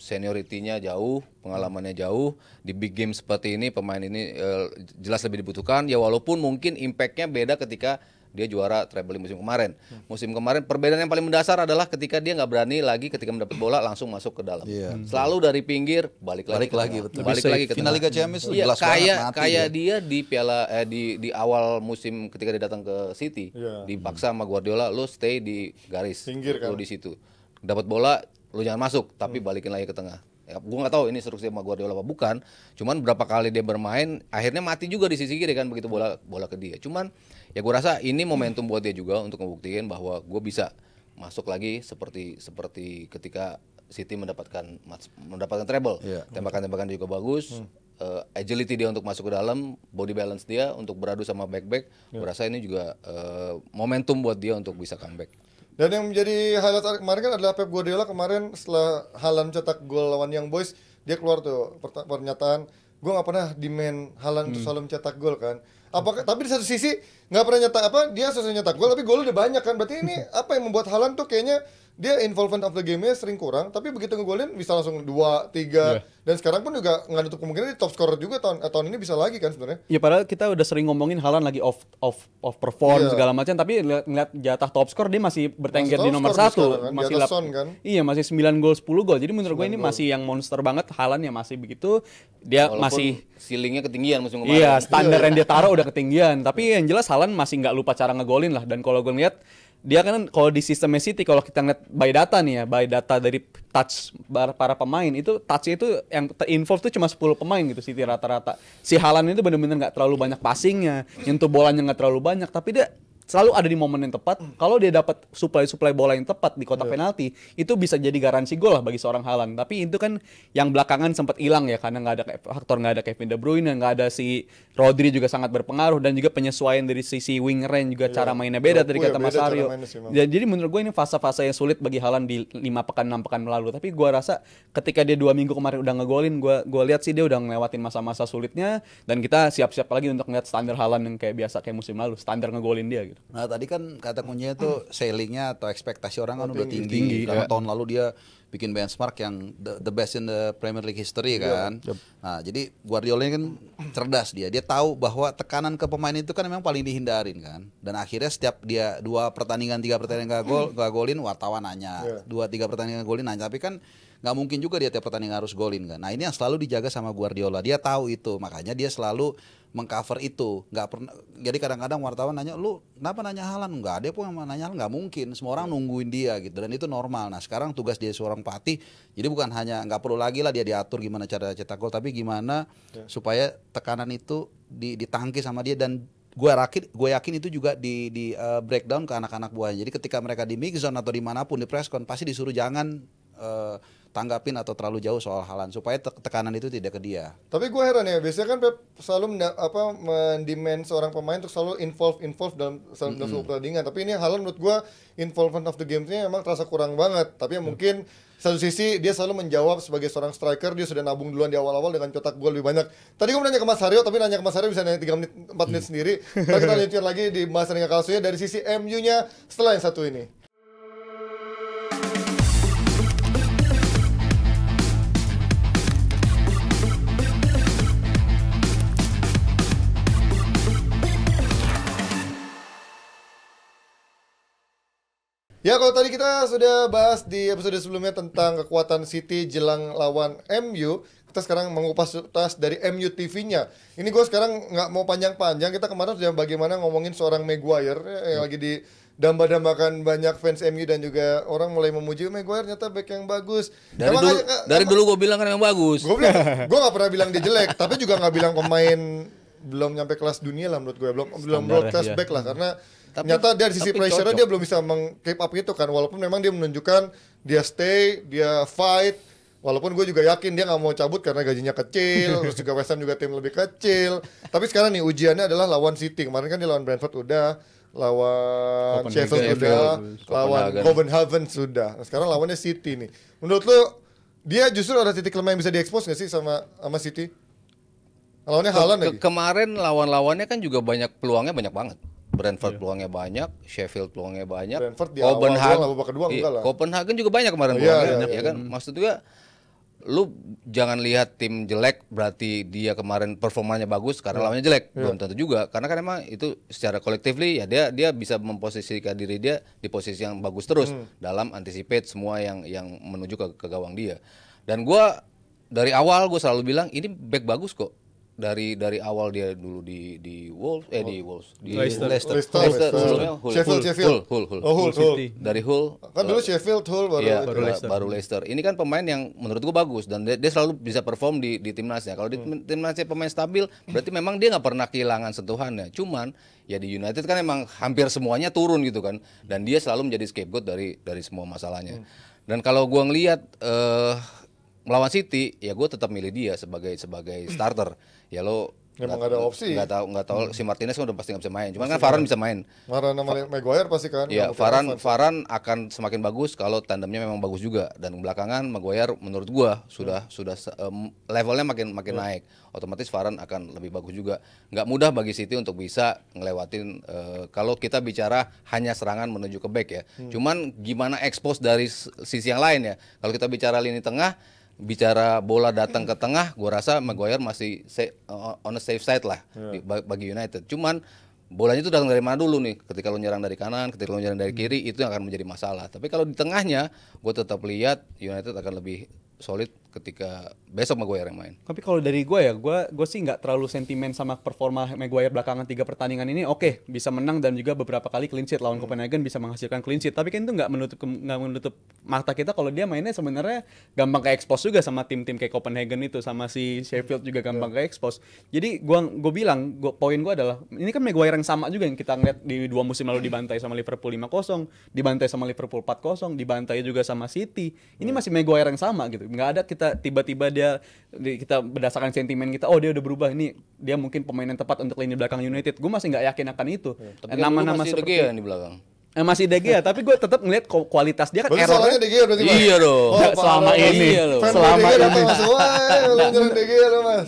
Seniority-nya jauh, pengalamannya jauh. Di big game seperti ini pemain ini jelas lebih dibutuhkan. Ya walaupun mungkin impact-nya beda ketika dia juara treble musim kemarin. Musim kemarin perbedaan yang paling mendasar adalah ketika dia nggak berani lagi ketika mendapat bola langsung masuk ke dalam. Selalu dari pinggir balik lagi ke final Liga Champions itu jelas banget kayak dia di piala di awal musim ketika dia datang ke City dipaksa sama Guardiola lu stay di garis pinggir kan? Lu di situ dapat bola lu jangan masuk tapi balikin lagi ke tengah. Ya, gue nggak tahu ini instruksi sama Guardiola apa bukan. Cuman berapa kali dia bermain akhirnya mati juga di sisi kiri kan begitu bola ke dia. Cuman ya gue rasa ini momentum buat dia juga untuk ngebuktiin bahwa gue bisa masuk lagi seperti ketika City mendapatkan treble. Tembakan-tembakan dia juga bagus. Agility dia untuk masuk ke dalam, body balance dia untuk beradu sama back. Gue rasa ini juga momentum buat dia untuk bisa comeback. Dan yang menjadi highlight kemarin kan adalah Pep Guardiola kemarin setelah Haaland cetak gol lawan Young Boys, dia keluar tuh pernyataan, gue nggak pernah demand Haaland untuk selalu mencetak gol kan. Tapi di satu sisi nggak pernah dia selesai nyetak gol, tapi gol udah banyak kan. Berarti ini apa yang membuat Haaland tuh kayaknya dia involvement of the game-nya sering kurang, tapi begitu ngegolin bisa langsung 2, 3 dan sekarang pun juga nggak nutup kemungkinan dia top scorer juga tahun ini bisa lagi kan sebenarnya. Ya padahal kita udah sering ngomongin Haaland lagi off perform segala macam, tapi ngeliat jatah top score dia masih bertengger di nomor 1 kan? masih kan? Iya, masih 9 gol 10 gol. Jadi menurut gue ini masih yang monster banget. Haaland ya masih begitu. Dia walaupun masih ceilingnya ketinggian musim kemarin. iya, standar yang dia taruh udah ketinggian. Tapi yang jelas Haaland masih nggak lupa cara ngegolin lah. Dan kalau gue ngeliat dia kan kalau di sistem City, kalau kita ngeliat by data dari touch para pemain itu touch itu yang involve tuh cuma 10 pemain gitu City rata-rata. Si Haaland itu benar-benar nggak terlalu banyak passingnya, nyentuh bolanya nggak terlalu banyak, tapi dia selalu ada di momen yang tepat. Kalau dia dapat supply bola yang tepat di kotak penalti, itu bisa jadi garansi gol lah bagi seorang Haaland. Tapi itu kan yang belakangan sempat hilang ya, karena nggak ada Kevin De Bruyne, nggak ada si Rodri juga sangat berpengaruh, dan juga penyesuaian dari sisi wingernya juga cara mainnya beda dari kata Mas Aryo. Jadi menurut gue ini fase-fase yang sulit bagi Haaland di 5 pekan 6 pekan lalu. Tapi gue rasa ketika dia 2 minggu kemarin udah ngegolin, gue lihat sih dia udah ngelewatin masa-masa sulitnya, dan kita siap-siap lagi untuk ngeliat standar Haaland yang kayak biasa kayak musim lalu, standar ngegolin dia gitu. Nah tadi kan kata kuncinya tuh ceilingnya atau ekspektasi orang kan udah tinggi karena tahun lalu dia bikin benchmark yang the best in the Premier League history kan. Nah jadi Guardiola kan cerdas, dia tahu bahwa tekanan ke pemain itu kan memang paling dihindarin kan. Dan akhirnya setiap dia 2 pertandingan 3 pertandingan gak golin, wartawan nanya, 2-3 pertandingan golin nanya, tapi kan nggak mungkin juga dia tiap pertandingan harus golin kan. Nah ini yang selalu dijaga sama Guardiola, dia tahu itu, makanya dia selalu mengcover itu. Nggak pernah. Jadi kadang-kadang wartawan nanya, lu kenapa nanya Haaland? Nggak ada pun yang nanya, nggak mungkin. Semua orang nungguin dia gitu, dan itu normal. Nah sekarang tugas dia seorang pelatih, jadi bukan hanya nggak perlu lagi lah dia diatur gimana cara cetak gol, tapi gimana supaya tekanan itu ditangkis sama dia. Dan gue yakin itu juga di breakdown ke anak-anak buahnya. Jadi ketika mereka di mix zone atau dimanapun di presscon pasti disuruh jangan tanggapin atau terlalu jauh soal Haaland supaya tekanan itu tidak ke dia. Tapi gue heran ya, biasanya kan Pep selalu mendemand seorang pemain untuk selalu involve dalam sebuah pertandingan. Tapi ini Haaland menurut gue involvement of the game-nya emang terasa kurang banget. Tapi ya mungkin satu sisi dia selalu menjawab sebagai seorang striker, dia sudah nabung duluan di awal-awal dengan cetak gol lebih banyak. Tadi gue nanya ke Mas Haryo, tapi nanya ke Mas Haryo bisa nanya 3 menit 4 menit sendiri. Ntar kita lanjutkan lagi di bahasan dengan kalsunya dari sisi MU-nya setelah yang satu ini. Ya, kalau tadi kita sudah bahas di episode sebelumnya tentang kekuatan City jelang lawan MU, kita sekarang mengupas tuntas dari MU TV-nya. Ini gue sekarang nggak mau panjang-panjang, kita kemarin sudah bagaimana ngomongin seorang Maguire yang lagi didamba-dambakan banyak fans MU dan juga orang mulai memuji Maguire ternyata back yang bagus. Dari dulu gue bilang kan yang bagus. Gue nggak pernah bilang dia jelek, tapi juga nggak bilang pemain belum nyampe kelas dunia lah menurut gue, belum broadcast back lah, karena ternyata dari sisi pressure dia belum bisa meng-keep up itu kan, walaupun memang dia menunjukkan dia stay, dia fight, walaupun gue juga yakin dia nggak mau cabut karena gajinya kecil, terus juga West Ham juga tim lebih kecil. Tapi sekarang nih ujiannya adalah lawan City. Kemarin kan dia lawan Brentford udah, lawan Sheffield udah, lawan Copenhagen sudah. Nah, sekarang lawannya City nih. Menurut lo dia justru ada titik lemah yang bisa diekspos nggak sih sama City? Lawannya Haaland lagi. Kemarin lawan-lawannya kan juga peluangnya banyak banget. Brentford peluangnya banyak, Sheffield peluangnya banyak, Copenhagen juga banyak kemarin peluangnya, ya kan? Maksud juga, lu jangan lihat tim jelek berarti dia kemarin performanya bagus karena lawannya jelek, belum tentu juga, karena kan emang itu secara collectively ya dia bisa memposisikan diri dia di posisi yang bagus terus dalam anticipate semua yang menuju ke gawang dia. Dan gua dari awal gue selalu bilang ini back bagus kok. Dari awal dia dulu di Leicester. Sebelumnya Hull. Dari Hull. Kan dulu Sheffield, Hull baru Leicester. Ini kan pemain yang menurut gua bagus dan dia selalu bisa perform di timnasnya. Kalau di timnasnya pemain stabil, berarti memang dia nggak pernah kehilangan sentuhannya. Cuman ya di United kan emang hampir semuanya turun gitu kan, dan dia selalu menjadi scapegoat dari semua masalahnya. Dan kalau gua ngelihat melawan City, ya gue tetap milih dia sebagai starter. Ya lo Memang nggak ada opsi. Nggak tahu si Martinez kan udah pasti nggak bisa main. Cuman kan Varane bisa main. Varane sama Maguire pasti kan. Iya, Varane akan semakin bagus kalau tandemnya memang bagus juga. Dan belakangan Maguire menurut gua sudah levelnya makin naik. Otomatis Varane akan lebih bagus juga. Nggak mudah bagi City untuk bisa ngelewatin kalau kita bicara hanya serangan menuju ke back ya. Cuman gimana expose dari sisi yang lain ya. Kalau kita bicara lini tengah, bicara bola datang ke tengah, gua rasa Maguire masih on the safe side lah bagi United. Cuman bolanya itu datang dari mana dulu nih? Ketika lo nyerang dari kanan, ketika lo nyerang dari kiri, itu yang akan menjadi masalah. Tapi kalau di tengahnya, gue tetap lihat United akan lebih solid ketika besok Maguire yang main. Tapi kalau dari gue ya, gue sih nggak terlalu sentimen sama performa Maguire belakangan 3 pertandingan ini. Oke, bisa menang dan juga beberapa kali clean sheet lawan Copenhagen bisa menghasilkan clean sheet. Tapi kan itu nggak menutup mata kita kalau dia mainnya sebenarnya gampang ke expose juga sama tim-tim kayak Copenhagen itu, sama si Sheffield juga gampang ke expose. Jadi poin gue adalah ini kan Maguire yang sama juga yang kita ngeliat di 2 musim lalu dibantai sama Liverpool 5-0, dibantai sama Liverpool 4-0, dibantai juga sama City. Ini masih Maguire yang sama gitu. Nggak ada kita tiba-tiba kita berdasarkan sentimen kita, dia udah berubah, ini dia mungkin pemain yang tepat untuk lini belakang United. Gue masih nggak yakin akan itu. Tapi nama-nama seperti De Gea di belakang. Masih De Gea, tapi gue tetap ngeliat kualitas dia kan errornya De Gea berarti, Mas. Iya dong. Selama ini. Selama ini.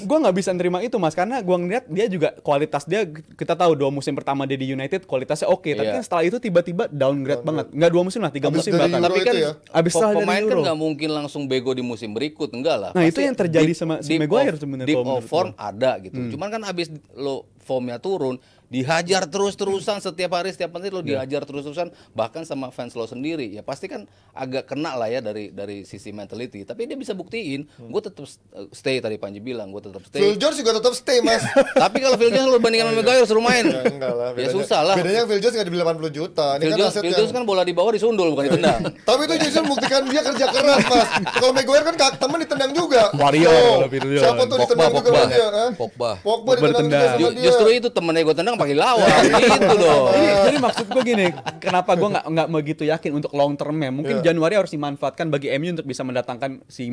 Gue nggak bisa nerima itu, Mas, karena gue ngeliat dia juga kualitas dia, kita tahu 2 musim pertama dia di United kualitasnya oke, tapi kan setelah itu tiba-tiba downgrade banget. Nggak 2 musim lah, 3 musim bahkan. Tapi kan abis pemain kan nggak mungkin langsung bego di musim berikut, enggak lah. Nah, itu yang terjadi sama si Maguire sebenarnya. Deep of form ada gitu. Cuman kan abis lo formnya turun, dihajar terus-terusan setiap hari, setiap menit lo dihajar terus-terusan, bahkan sama fans lo sendiri, ya pasti kan agak kena lah ya dari sisi mentality. Tapi dia bisa buktiin, gue tetap stay, tadi Panji bilang gue tetap stay. Phil Jones juga tetap stay, Mas. Tapi kalau Phil Jones lo bandingkan sama Maguire suruh main, ya, enggak lah, ya susah lah. Bedanya Phil Jones nggak dibeli 80 juta. Ini Phil Jones kan bola di bawah disundul bukan ditendang. Tapi itu justru membuktikan dia kerja keras, Mas. Kalau Maguire kan temen ditendang juga. Warrior. Siapa tuh ditendang juga sama dia? Pogba ditendang juga sama dia. Justru itu temennya gue tendang pakai lawan. Gitu dong. Jadi maksud gue gini, kenapa gue nggak begitu yakin untuk long termnya? Mungkin Januari harus dimanfaatkan bagi MU untuk bisa mendatangkan si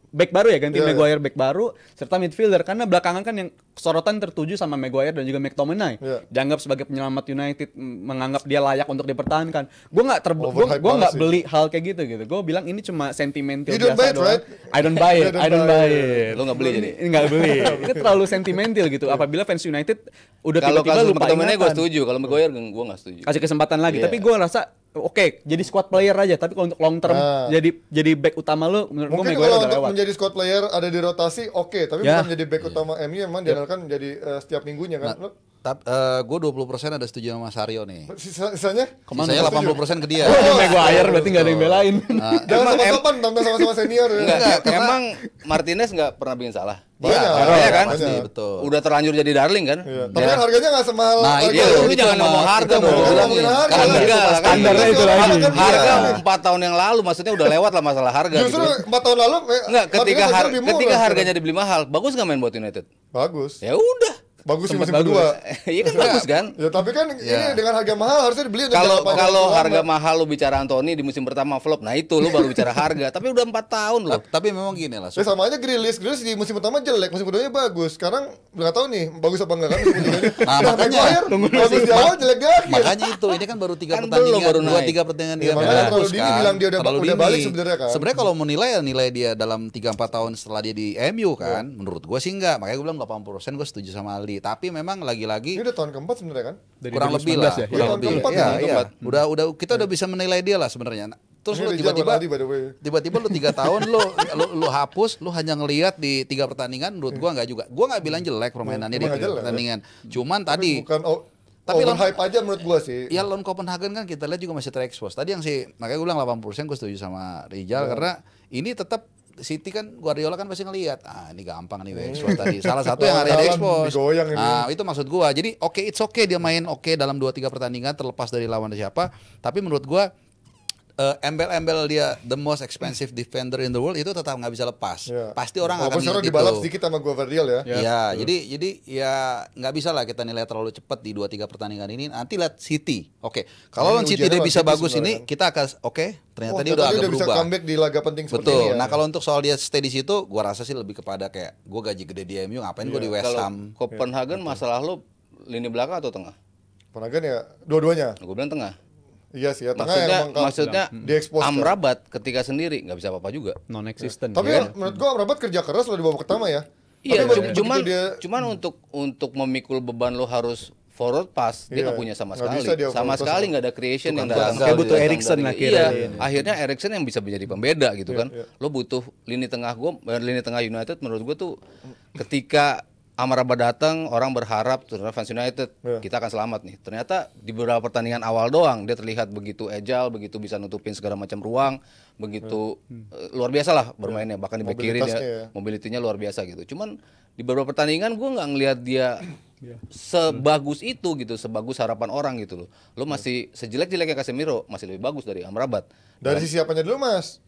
back baru ya, ganti Maguire back baru serta midfielder, karena belakangan kan yang sorotan tertuju sama Maguire dan juga McTominay. Dianggap sebagai penyelamat United, menganggap dia layak untuk dipertahankan. Gue nggak beli hal kayak gitu. Gue bilang ini cuma sentimental biasa doang. Right? I don't buy it. Lo nggak beli jadi? Nggak beli. Ini terlalu sentimental gitu. Apabila fans United udah tiba-tiba lupa ingatan. Gue setuju, kalau Maguire gue nggak setuju. Kasih kesempatan lagi, tapi gue rasa oke, jadi squad player aja. Tapi kalau untuk long term jadi back utama lo, menurut gue Maguire udah lewat. Menjadi squad player ada di rotasi, tapi bukan menjadi back utama MU, emang diandalkan menjadi setiap minggunya kan. Gue 20% ada setuju sama Mas Aryo nih. Sisanya? Sisanya 80% ke dia. Maguire berarti nggak ada yang belain. Jangan sama-sama nonton sama-sama senior. Emang Martinez nggak pernah bikin salah. Banyak kan? Pasti, betul. Udah terlanjur jadi darling kan? Tapi kan harganya nggak semahal. Nah, itu lu jangan ngomong harga dong. Standarnya itu lagi. Harga 4 tahun yang lalu, maksudnya udah lewat lah masalah harga. Justru 4 tahun lalu enggak, ketika harganya dibeli mahal, bagus nggak main buat United? Bagus. Ya udah. Bagus sih musim kedua. Iya kan bagus kan? Ya tapi kan ini dengan harga mahal harusnya dibeli. Kalau harga mahal lu bicara Anthony di musim pertama flop, nah itu lu baru bicara harga. Tapi udah 4 tahun loh. Tapi memang gini lah. Ya sama aja Grealish di musim pertama jelek, musim keduanya bagus. Sekarang nggak tahu nih bagus apa enggak kan musim keduanya. Nah, makanya bagus di awal, jelek di akhir. Makanya itu ini kan baru 3 pertandingan, 2-3 pertandingan dia. Makanya terlalu dini bilang dia udah balik sebenarnya kan. Sebenarnya kalau mau nilai dia dalam 3-4 tahun setelah dia di MU kan, menurut gua sih enggak. Makanya gua bilang 80% gua setuju sama Aldi. Tapi memang lagi-lagi ini udah tahun keempat sebenarnya kan? Kurang lebih lah, ya? kurang lebih. Iya. Udah kita udah bisa menilai dia lah sebenarnya. Terus lu tiba-tiba lu 3 tahun lu hapus, lu hanya ngelihat di 3 pertandingan, menurut gua enggak juga. Gua enggak bilang jelek permainannya di 3 pertandingan. Cuman tadi tapi hype aja menurut gua sih. Ya lawan Copenhagen kan kita lihat juga masih terekspos. Tadi yang makanya gua bilang 80% gua setuju sama Rijal karena ini tetap City kan Guardiola kan pasti ngelihat, ini gampang nih expose tadi. Salah satu yang hari expose. Nah, itu maksud gua. Jadi it's okay dia main dalam 2-3 pertandingan terlepas dari lawan siapa, tapi menurut gua embel-embel dia the most expensive defender in the world itu tetap nggak bisa lepas. Pasti orang akan sekarang lihat dibalap itu. sedikit sama Gvardiol ya. Iya, jadi ya nggak bisa lah kita nilai terlalu cepat di 2-3 pertandingan ini. Nanti lihat City. Oke, kalau lawan City dia bisa bagus ini, kita akan ternyata dia udah agak bisa berubah. comeback di laga penting seperti Betul. ini ya. Nah, kalau untuk soal dia stay di situ, gua rasa sih lebih kepada kayak gua gaji gede di MU, ngapain gua di West Ham. Kalau Copenhagen masalah lo lini belakang atau tengah? Copenhagen ya dua-duanya. Gue bilang tengah. Iya sih ya, tengah yang Maksudnya diekspos. Amrabat ketika sendiri nggak bisa apa-apa juga. Non-existent. Tapi menurut gua Amrabat kerja keras loh di babak pertama ya. Iya, Tapi cuman untuk memikul beban lo harus forward pass dia nggak punya sama nggak sekali. bisa dia Sama forward sekali pass. nggak ada creation yang datang. Kayak butuh Eriksen dari- akhirnya. Iya, akhirnya Eriksen yang bisa menjadi pembeda gitu kan. Lo butuh lini tengah United menurut gua tuh ketika Amrabat datang, orang berharap terutama fans United kita akan selamat nih. Ternyata di beberapa pertandingan awal doang dia terlihat begitu agile, begitu bisa nutupin segala macam ruang, begitu luar biasa lah bermainnya. Bahkan di back kiri dia mobilitinya luar biasa gitu. Cuman di beberapa pertandingan gue nggak ngelihat dia sebagus itu gitu, sebagus harapan orang gitu loh. Lo masih sejelek-jeleknya Casemiro masih lebih bagus dari Amrabat. Dari sisi apanya dulu Mas?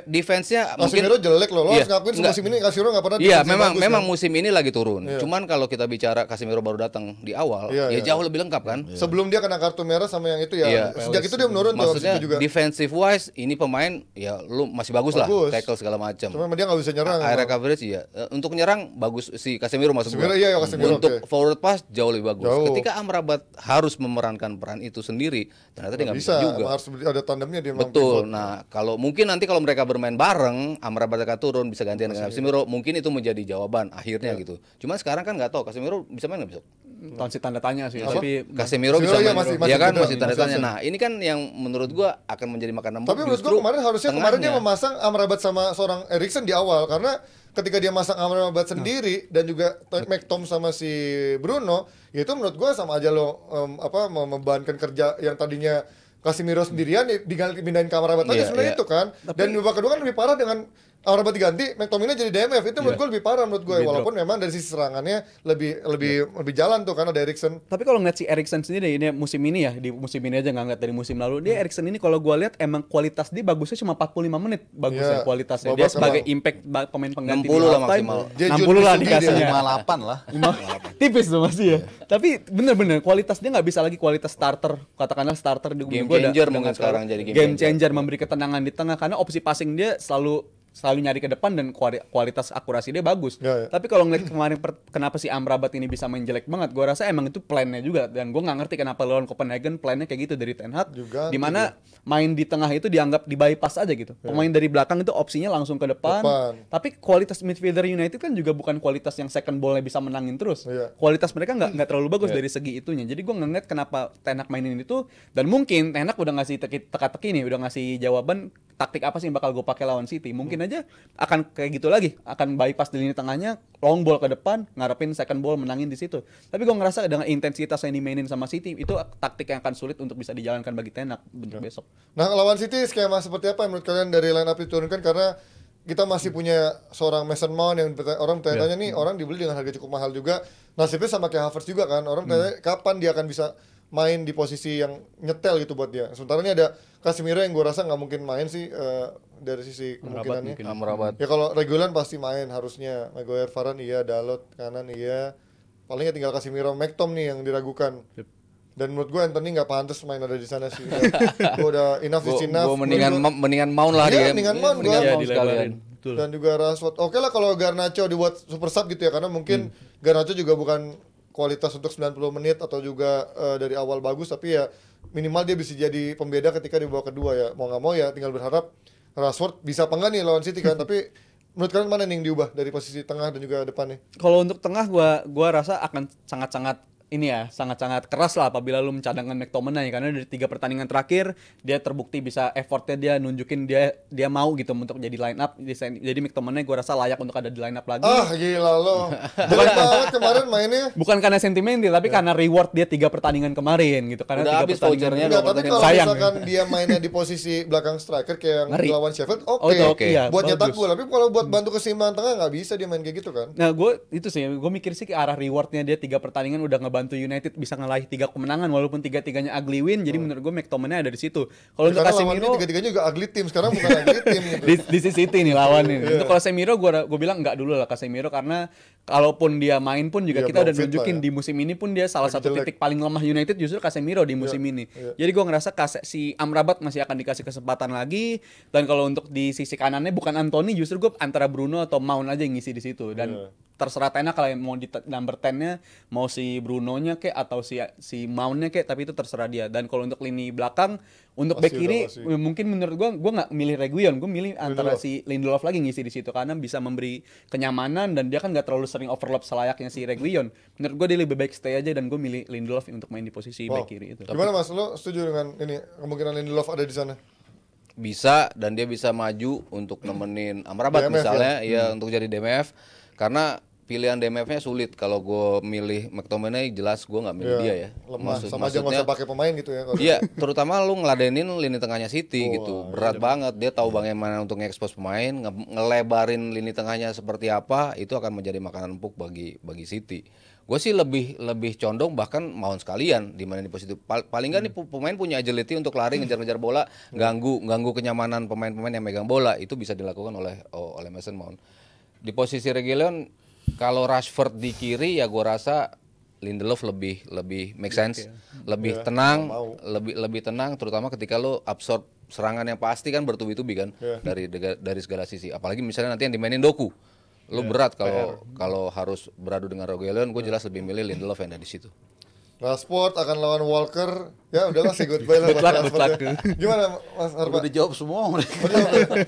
Defense-nya mungkin Casemiro jelek loh. Lo harus ngakuin enggak. musim ini Casemiro nggak pernah Iya, defense bagus, memang kan? musim ini lagi turun. Cuman kalau kita bicara Casemiro baru datang di awal, jauh lebih lengkap kan. Sebelum dia kena kartu merah sama yang itu ya. Iya. Sejak itu dia menurun tuh Maksudnya itu juga. defensive wise ini pemain ya lu masih bagus lah, tackle segala macam. Cuma dia nggak bisa nyerang. Area coverage ya. Untuk nyerang bagus si Casemiro maksud gua. Casemiro, iya, Casemiro, Untuk oke. forward pass jauh lebih bagus. Jauh. Ketika Amrabat harus memerankan peran itu sendiri, ternyata dia nggak bisa juga. Harus ada tandemnya dia memang Betul. pivot. Nah, kalau mungkin nanti kalau mereka bermain bareng, Amrabat akan turun bisa gantian dengan Casemiro, mungkin itu menjadi jawaban akhirnya gitu. Cuman sekarang kan nggak tahu Casemiro bisa main nggak bisa. Masih tanda tanya sih. Tapi Casemiro bisa iya, main. masih Ya kan muda, masih tanda tanya. masih Nah, ini kan yang menurut gua akan menjadi makanan Tapi menurut gua kemarin harusnya kemarin dia memasang Amrabat sama seorang Eriksen di awal karena ketika dia masang Amrabat sendiri dan juga McTom sama si Bruno, ya itu menurut gua sama aja lo membebankan kerja yang tadinya Casemiro sendirian dipindahin ke Amrabat aja sebenarnya itu kan. Dan di babak kedua kan lebih parah dengan Amrabat diganti, McTominay jadi DMF. Itu menurut gue lebih parah menurut gue, walaupun memang dari sisi serangannya lebih jalan tuh karena ada Eriksen. Tapi kalau ngeliat si Eriksen sendiri ini musim ini ya, di musim ini aja nggak ngeliat dari musim lalu, dia Eriksen ini kalau gue lihat emang kualitas dia bagusnya cuma 45 menit bagusnya kualitasnya. Dia sebagai impact pemain pengganti 60 lah halftime, maksimal. 60 lah dikasihnya. 58 lah. Tipis tuh masih ya. Tapi bener-bener kualitas dia nggak bisa lagi kualitas starter, katakanlah starter di Game gua changer mungkin sekarang jadi game changer, memberi ketenangan di tengah karena opsi passing dia selalu nyari ke depan dan kualitas akurasi dia bagus. Tapi kalau ngeliat kemarin kenapa si Amrabat ini bisa main jelek banget, gua rasa emang itu plannya juga, dan gua nggak ngerti kenapa lawan Copenhagen plannya kayak gitu dari Ten Hag, dimana main di tengah itu dianggap di bypass aja gitu. Pemain dari belakang itu opsinya langsung ke depan. Tapi kualitas midfielder United kan juga bukan kualitas yang second ball-nya bisa menangin terus. Kualitas mereka nggak terlalu bagus dari segi itunya. Jadi gua ngeliat kenapa Ten Hag mainin itu, dan mungkin Ten Hag udah ngasih teka-teki nih, udah ngasih jawaban taktik apa sih yang bakal gue pakai lawan City. Mungkin aja akan kayak gitu lagi, akan bypass di lini tengahnya, long ball ke depan, ngarepin second ball menangin di situ. Tapi gue ngerasa dengan intensitas yang dimainin sama City itu taktik yang akan sulit untuk bisa dijalankan bagi Ten Hag untuk besok. Nah, lawan City skema seperti apa menurut kalian dari line up diturunkan, karena kita masih punya seorang Mason Mount yang orang bertanya-tanya nih, orang dibeli dengan harga cukup mahal juga. Nasibnya sama kayak Havertz juga kan. Orang bertanya kapan dia akan bisa main di posisi yang nyetel gitu buat dia. Sementara ini ada Casemiro yang gue rasa nggak mungkin main sih dari sisi kemungkinannya. Amrabat. Ya kalau regulan pasti main harusnya. Maguire, Varane iya, Dalot kanan iya. Palingnya tinggal Casemiro, McTom nih yang diragukan. Dan menurut gue Anthony nggak pantas main ada di sana sih. Gue udah enough is enough. Gue mendingan Mount lah dia. Mendingan Mount gue. Dilebarin. Dan juga Rashford. Oke lah kalau Garnacho dibuat super sub gitu ya, karena mungkin Garnacho juga bukan kualitas untuk 90 menit atau juga dari awal bagus, tapi ya minimal dia bisa jadi pembeda ketika di babak kedua ya. Mau nggak mau ya tinggal berharap Rashford bisa apa enggak nih lawan City kan. Tapi menurut kalian mana nih yang diubah dari posisi tengah dan juga depan nih? Kalau untuk tengah gua rasa akan sangat-sangat keras lah apabila lu mencadangkan McTominay, karena dari 3 pertandingan terakhir dia terbukti bisa effortnya, dia nunjukin dia mau gitu untuk jadi line up. Jadi McTominay gua rasa layak untuk ada di line up lagi. Ah gila lo. Bukan banget kemarin mainnya. Bukan karena sentimental, tapi karena reward dia 3 pertandingan kemarin gitu. Karena udah 3 habis pertandingan. vouchernya. Enggak, tapi kalau Sayang. misalkan dia mainnya di posisi belakang striker kayak yang lawan Sheffield, oke. Iya, buat nyetak bagus. gol. Tapi kalau buat bantu keseimbangan tengah nggak bisa dia main kayak gitu kan. Nah, gue mikir sih ke arah rewardnya, dia 3 pertandingan udah ngebantu membantu United bisa ngeraih 3 kemenangan walaupun 3-3-nya ugly win. Jadi menurut gue McTominay ada di situ. Kalau untuk Casemiro 3-3-nya juga ugly team, sekarang bukan ugly team gitu. di City nih lawan ini. Untuk Casemiro gue bilang enggak dulu lah Casemiro, karena kalaupun dia main pun juga kita udah nunjukin di musim ini pun dia salah satu titik paling lemah United justru Casemiro di musim ini. Jadi gue ngerasa si Amrabat masih akan dikasih kesempatan lagi, dan kalau untuk di sisi kanannya bukan Anthony, justru gue antara Bruno atau Mount aja yang ngisi di situ. Dan terserah Tena kalau mau di number 10-nya mau si Bruno-nya kek atau si Mount-nya kek, tapi itu terserah dia. Dan kalau untuk lini belakang, untuk back kiri mungkin menurut gue nggak milih Reguilon, gue milih antara si Lindelof lagi ngisi di situ karena bisa memberi kenyamanan dan dia kan nggak terlalu sering overlap selayaknya si Reguilon. Menurut gue dia lebih baik stay aja, dan gue milih Lindelof untuk main di posisi back kiri itu. Gimana Mas, lo setuju dengan ini kemungkinan Lindelof ada di sana? Bisa, dan dia bisa maju untuk nemenin Amrabat DMF, misalnya untuk jadi DMF, karena pilihan DMF-nya sulit. Kalau gue milih McTominay jelas gue nggak milih dia ya. Lemah, sama aja nggak usah pakai pemain gitu ya. Iya, terutama lu ngeladenin lini tengahnya City gitu, berat banget. Dia tahu bagaimana untuk nge-expose pemain, ngelebarin lini tengahnya seperti apa, itu akan menjadi makanan empuk bagi City. Gue sih lebih condong bahkan Mount sekalian di mana di posisi paling nggak nih pemain punya agility untuk lari ngejar-ngejar bola, ganggu kenyamanan pemain-pemain yang megang bola, itu bisa dilakukan oleh Mason Mount. Di posisi Reguilon, kalau Rashford di kiri ya gue rasa Lindelof lebih make sense, lebih tenang, lebih tenang, terutama ketika lo absorb serangan yang pasti kan bertubi-tubi kan dari segala sisi. Apalagi misalnya nanti yang dimainin Doku. Lu berat kalau harus beradu dengan Reguilon, gue jelas lebih milih Lindelof yang ada di situ. Rashford akan lawan Walker. Ya udahlah, say goodbye lah buat Rashford. Gimana Mas Harpa? Udah dijawab semua mereka.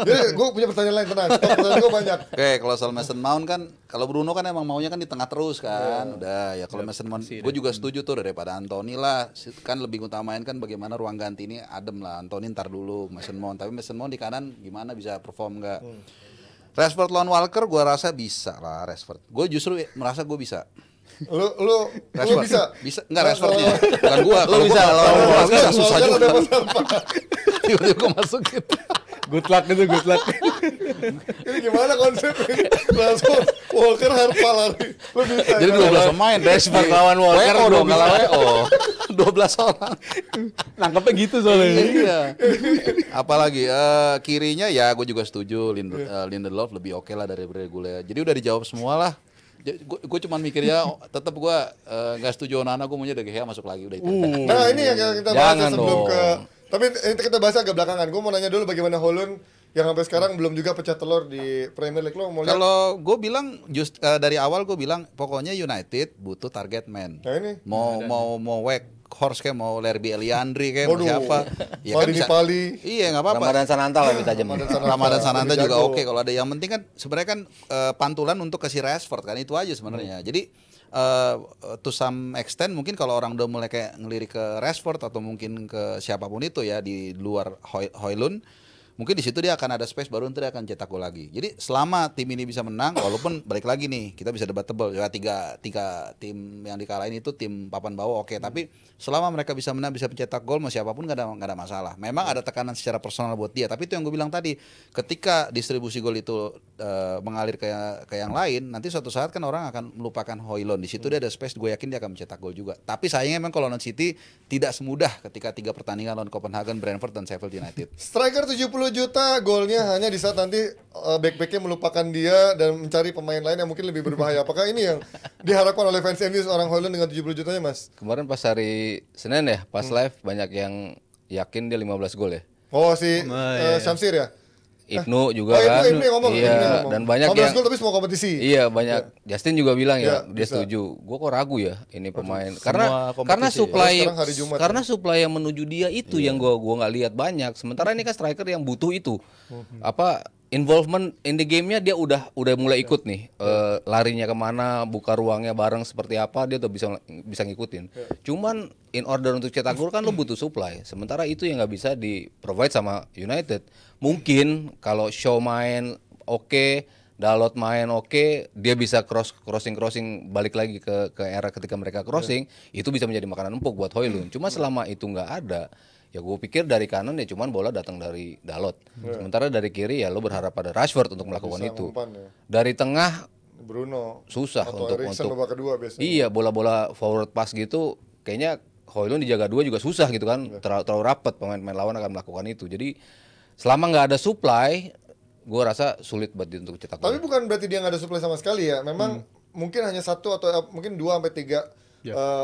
Jadi gue punya pertanyaan lain, tenang. Pertanyaan gue banyak. Oke, kalau soal Mason Mount kan, kalau Bruno kan emang maunya kan di tengah terus kan. Udah ya, kalau Mason Mount gue juga setuju tuh daripada Anthony lah. Kan lebih utamain kan bagaimana ruang ganti ini adem lah. Anthony ntar dulu Mason Mount, tapi Mason Mount di kanan gimana, bisa perform enggak? Rashford lawan Walker gue rasa bisa lah Rashford. Gue justru merasa gue bisa. Lu bisa enggak Rashfordnya, bukan gua. Lu bisa lawan bisa susah juga. Tiba-tiba gua masukin. Good luck. Ini gimana konsepnya? Langsung Walker Harpa lari. Lu bisa. Jadi 12 pemain Rashford lawan Walker, 12 orang. Nangkepnya gitu soalnya. Iya. Apalagi kirinya ya gue juga setuju Lindelof lebih oke lah dari Reguilon. Jadi udah dijawab semua lah. Gue cuma mikirnya tetap gue nggak setuju Onana, gue maunya De Gea masuk lagi udah itu. Nah ini yang kita bahas sebelum ke, tapi ini kita bahas agak belakangan. Gue mau nanya dulu bagaimana Holland yang sampai sekarang belum juga pecah telur di Premier League. Lo mau lihat? Kalau gue bilang dari awal gue bilang pokoknya United butuh target man. Nah ini mau Horse kayak mau Lerby Eliandri kayak mau siapa ya kan bisa. Pali. Iya nggak apa-apa. Ramadan Sananta lah bisa aja. Ramadan Sananta juga oke kalau ada. Yang penting kan sebenarnya kan pantulan untuk kasih Rashford kan, itu aja sebenarnya. Jadi to some extent mungkin kalau orang udah mulai kayak ngelirik ke Rashford atau mungkin ke siapapun itu ya di luar Højlund, mungkin di situ dia akan ada space baru, nanti dia akan cetak gol lagi. Jadi selama tim ini bisa menang, walaupun balik lagi nih kita bisa debatable ya, tiga tim yang dikalahin itu tim papan bawah oke, tapi selama mereka bisa menang, bisa mencetak gol, mau siapapun nggak ada masalah. Memang ada tekanan secara personal buat dia, tapi itu yang gue bilang tadi, ketika distribusi gol itu mengalir ke yang lain, nanti suatu saat kan orang akan melupakan Højlund. Di situ dia ada space, gue yakin dia akan mencetak gol juga. Tapi sayangnya memang kalau lawan City tidak semudah ketika 3 pertandingan lawan Copenhagen, Brentford dan Sheffield United. Striker 70 juta, golnya hanya di saat nanti back-backnya melupakan dia dan mencari pemain lain yang mungkin lebih berbahaya. Apakah ini yang diharapkan oleh fans MU seorang Højlund dengan 70 jutanya, Mas? Kemarin pas hari Senin ya, pas live banyak yang yakin dia 15 gol ya. Oh si Syamsir ya? Ibnu juga kan. Ibnu ngomong, iya, dan banyak 15 gol tapi semua kompetisi. Iya, banyak. Justin juga bilang ya, dia setuju. Gue kok ragu ya ini pemain. Karena supply yang menuju dia itu yang gua nggak lihat banyak. Sementara ini kan striker yang butuh itu. Involvement in the game-nya dia udah mulai ikut nih. Larinya kemana, buka ruangnya bareng seperti apa, dia tuh bisa ngikutin. Cuman in order untuk cetak gol kan lo butuh supply. Sementara itu yang nggak bisa di provide sama United. Mungkin kalau Shaw main oke, Dalot main oke, dia bisa crossing balik lagi ke era ketika mereka crossing, itu bisa menjadi makanan empuk buat Højlund. Cuma selama itu nggak ada, ya gue pikir dari kanan ya cuman bola datang dari Dalot. Sementara dari kiri ya lo berharap pada Rashford untuk melakukan itu. Dari tengah Bruno susah atau untuk Eriksen babak kedua biasanya. Iya, bola-bola forward pass gitu kayaknya Højlund dijaga 2 juga susah gitu kan. Terlalu rapat pemain-pemain lawan akan melakukan itu. Jadi selama nggak ada supply, gue rasa sulit buat dia untuk cetak Tapi gol. bukan berarti dia nggak ada supply sama sekali ya. Memang mungkin hanya 1 atau mungkin 2 sampai 3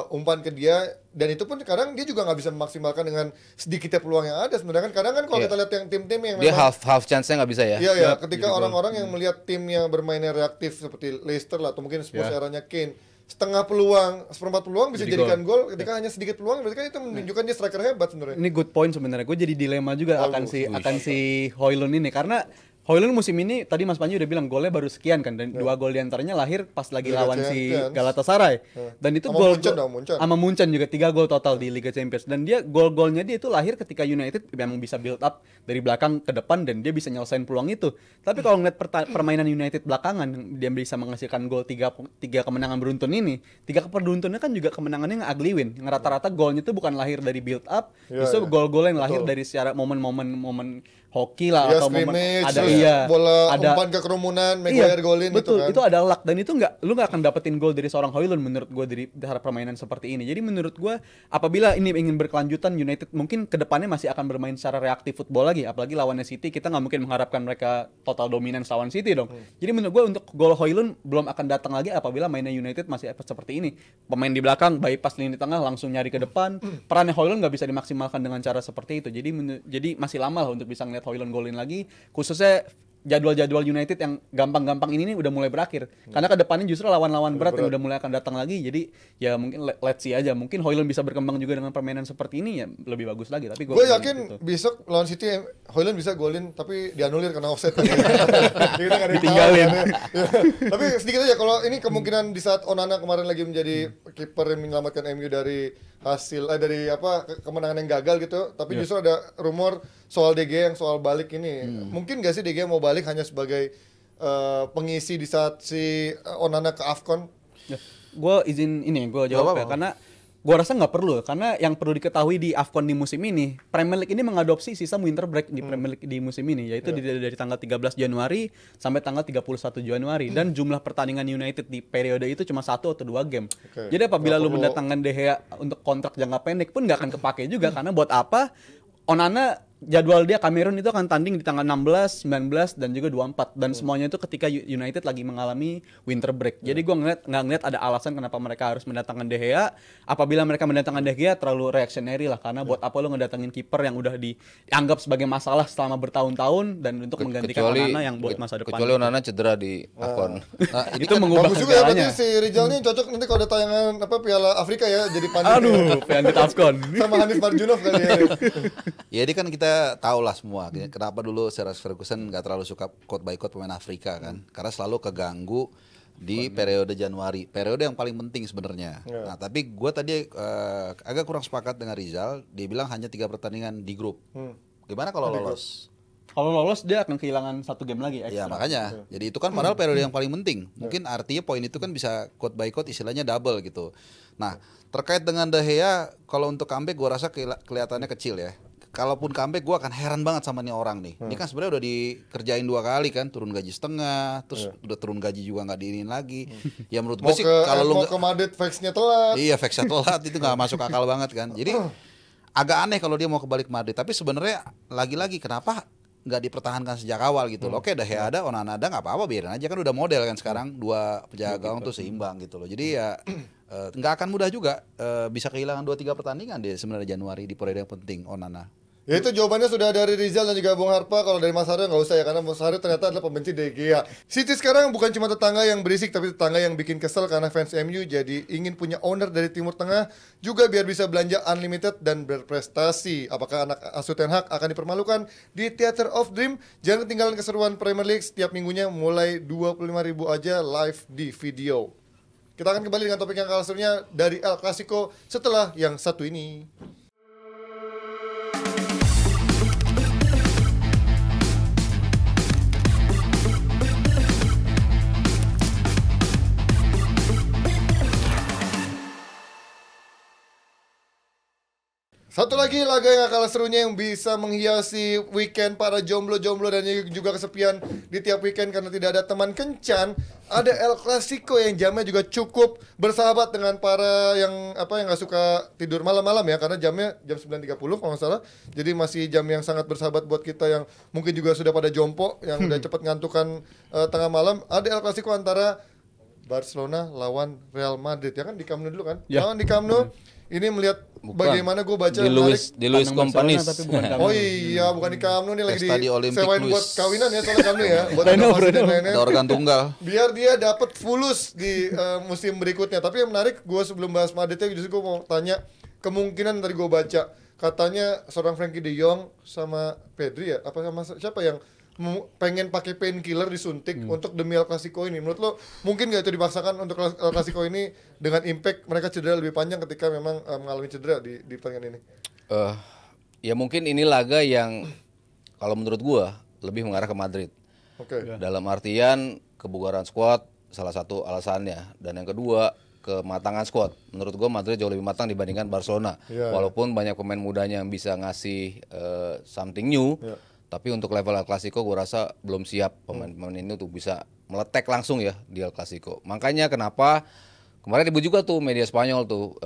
umpan ke dia, dan itu pun kadang dia juga nggak bisa memaksimalkan dengan sedikitnya peluang yang ada sebenarnya kan. Kadang kan kalau kita lihat yang tim-tim yang Dia memang half chance-nya nggak bisa ya. iya ketika orang-orang yang melihat tim yang bermainnya reaktif seperti Leicester lah atau mungkin Spurs eranya Kane, setengah peluang, seperempat peluang bisa jadikan gol. Ketika hanya sedikit peluang, berarti kan itu menunjukkan dia striker hebat sebenarnya. Ini good point sebenarnya. Gue jadi dilema juga akan si Højlund ini, karena Højlund musim ini tadi Mas Panji udah bilang golnya baru sekian kan, dan 2 gol diantaranya lahir pas lagi Liga lawan si Champions. Galatasaray. Dan itu Sama gol Munchen. sama Munchen juga 3 gol total di Liga Champions. Dan dia gol-golnya dia itu lahir ketika United memang bisa build up dari belakang ke depan dan dia bisa nyelesain peluang itu. Tapi kalau ngeliat permainan United belakangan, dia bisa menghasilkan gol 3 kemenangan beruntun ini. 3 beruntunnya kan juga kemenangannya ugly win. Yang rata-rata golnya itu bukan lahir dari build up, justru gol-gol yang lahir dari secara momen-momen hoki lah atau momen ada bola umpan ke kerumunan, Maguire golin betul, gitu kan. itu ada luck dan itu lu nggak akan dapetin gol dari seorang Højlund menurut gue dari permainan seperti ini. Jadi menurut gue apabila ini ingin berkelanjutan, United mungkin kedepannya masih akan bermain secara reaktif football lagi, apalagi lawannya City. Kita nggak mungkin mengharapkan mereka total dominan lawan City dong. Jadi menurut gue untuk gol Højlund belum akan datang lagi apabila mainnya United masih seperti ini, pemain di belakang bypass lini tengah langsung nyari ke depan. Perannya Højlund nggak bisa dimaksimalkan dengan cara seperti itu. Jadi masih lama lah untuk bisa ngeliat Højlund golin lagi, khususnya jadwal-jadwal United yang gampang-gampang ini udah mulai berakhir. Karena ke depannya justru lawan-lawan berat yang udah mulai akan datang lagi. Jadi ya mungkin let's see aja. Mungkin Højlund bisa berkembang juga dengan permainan seperti ini ya lebih bagus lagi. Tapi gue yakin besok lawan City Højlund bisa golin tapi dianulir karena offside tadi. Ditinggalin. Tapi sedikit aja, kalau ini kemungkinan di saat Onana kemarin lagi menjadi kiper yang menyelamatkan MU dari dari kemenangan yang gagal gitu, tapi justru ada rumor soal De Gea yang soal balik ini. Mungkin gak sih De Gea mau balik hanya sebagai pengisi di saat si Onana ke AFCON? Gue gue jawab ya, karena gue rasa nggak perlu, karena yang perlu diketahui di AFCON di musim ini, Premier League ini mengadopsi sistem winter break di Premier League di musim ini, yaitu dari tanggal 13 Januari sampai tanggal 31 Januari, dan jumlah pertandingan United di periode itu cuma 1 atau 2 game. Jadi apabila lu mendatangkan De Gea untuk kontrak jangka pendek pun nggak akan kepake juga, karena buat apa? Onana jadwal dia Kamerun itu akan tanding di tanggal 16, 19 dan juga 24, dan semuanya itu ketika United lagi mengalami winter break. Jadi gue nggak ngeliat ada alasan kenapa mereka harus mendatangkan De Gea. Apabila mereka mendatangkan De Gea terlalu reactionary lah, karena buat apa lo ngedatangin kiper yang udah dianggap sebagai masalah selama bertahun-tahun dan untuk menggantikan Onana yang buat masa depan. Kecuali Onana cedera di AFCON. Nah, itu kan mengubah bagus juga ya, berarti segalanya. si Rizal ini cocok nanti kalau ada tayangan Piala Afrika ya, jadi pandit. Aduh, pandit AFCON. Sama Hanif Marjunov kali ya. Ya ini kan kita tahu lah semua kenapa dulu Sir Alex Ferguson nggak terlalu suka quote by quote pemain Afrika kan, karena selalu keganggu di periode Januari, periode yang paling penting sebenarnya. Nah tapi gue tadi agak kurang sepakat dengan Rizal, dia bilang hanya 3 pertandingan di grup. Gimana kalau lolos? Kalau lolos dia akan kehilangan 1 game lagi ekstra. Ya makanya, jadi itu kan padahal periode yang paling penting. Mungkin artinya poin itu kan bisa quote by quote istilahnya double gitu. Nah terkait dengan De Gea, kalau untuk comeback gue rasa kelihatannya kecil ya. Kalaupun comeback gue akan heran banget sama nih orang nih. Ini kan sebenarnya udah dikerjain 2 kali kan, turun gaji setengah, terus udah turun gaji juga nggak diinin lagi. Ya menurut gue sih kalau lu mau ke Madrid fax-nya telat. Iya, fax-nya telat itu nggak masuk akal banget kan. Jadi agak aneh kalau dia mau kebalik Madrid. Tapi sebenarnya lagi-lagi kenapa nggak dipertahankan sejak awal gitu loh. Oke, De Gea ada, Onana ada, nggak apa-apa, biarin aja kan udah model kan sekarang 2 penjaga gawang tuh seimbang gitu loh. Jadi ya nggak akan mudah juga bisa kehilangan 2-3 pertandingan dia sebenarnya Januari di periode yang penting Onana. Ya itu jawabannya sudah dari Rizal dan juga Bung Harpa. Kalau dari Mas Haryo nggak usah ya, karena Mas Haryo ternyata adalah pembenci De Gea. City sekarang bukan cuma tetangga yang berisik, tapi tetangga yang bikin kesel karena fans MU jadi ingin punya owner dari Timur Tengah juga biar bisa belanja unlimited dan berprestasi. Apakah anak asuh Ten Hag akan dipermalukan di Theater of Dream? Jangan ketinggalan keseruan Premier League setiap minggunya mulai 25.000 aja live di video. Kita akan kembali dengan topik yang kalah serunya dari El Clasico setelah yang satu ini. Satu lagi laga yang kalah serunya yang bisa menghiasi weekend para jomblo-jomblo dan juga kesepian di tiap weekend karena tidak ada teman kencan. Ada El Clasico yang jamnya juga cukup bersahabat dengan para yang nggak suka tidur malam-malam ya, karena jamnya jam 9.30 kalau nggak salah. Jadi masih jam yang sangat bersahabat buat kita yang mungkin juga sudah pada jompo, yang udah cepat ngantukan tengah malam. Ada El Clasico antara Barcelona lawan Real Madrid ya kan, di Camp Nou dulu kan? Ya. Lawan di Camp Nou. Ini melihat bagaimana gue baca di Luis Companys. Oh iya, bukan di Camp Nou nih, lagi Pesta di Olympic sewain Luis. buat kawinan ya, soalnya Camp Nou ya, buat Reno, renovasi dan lainnya. Ada organ tunggal. Biar dia dapat fulus di musim berikutnya. Tapi yang menarik, gue sebelum bahas Madridnya justru gue mau tanya kemungkinan tadi gue baca katanya seorang Frankie De Jong sama Pedri ya, apa sama siapa yang pengen pakai painkiller disuntik untuk demi El Clasico ini. Menurut lo mungkin nggak itu dipaksakan untuk El Clasico ini dengan impact mereka cedera lebih panjang ketika memang mengalami cedera di pertandingan ini? Ya mungkin ini laga yang kalau menurut gua lebih mengarah ke Madrid. Oke. Dalam artian kebugaran skuad salah satu alasannya, dan yang kedua kematangan skuad. Menurut gua Madrid jauh lebih matang dibandingkan Barcelona. Walaupun banyak pemain mudanya yang bisa ngasih something new. Tapi untuk level El Clasico gue rasa belum siap pemain-pemain ini untuk bisa meletek langsung ya di El Clasico. Makanya kenapa kemarin ribut juga tuh media Spanyol tuh,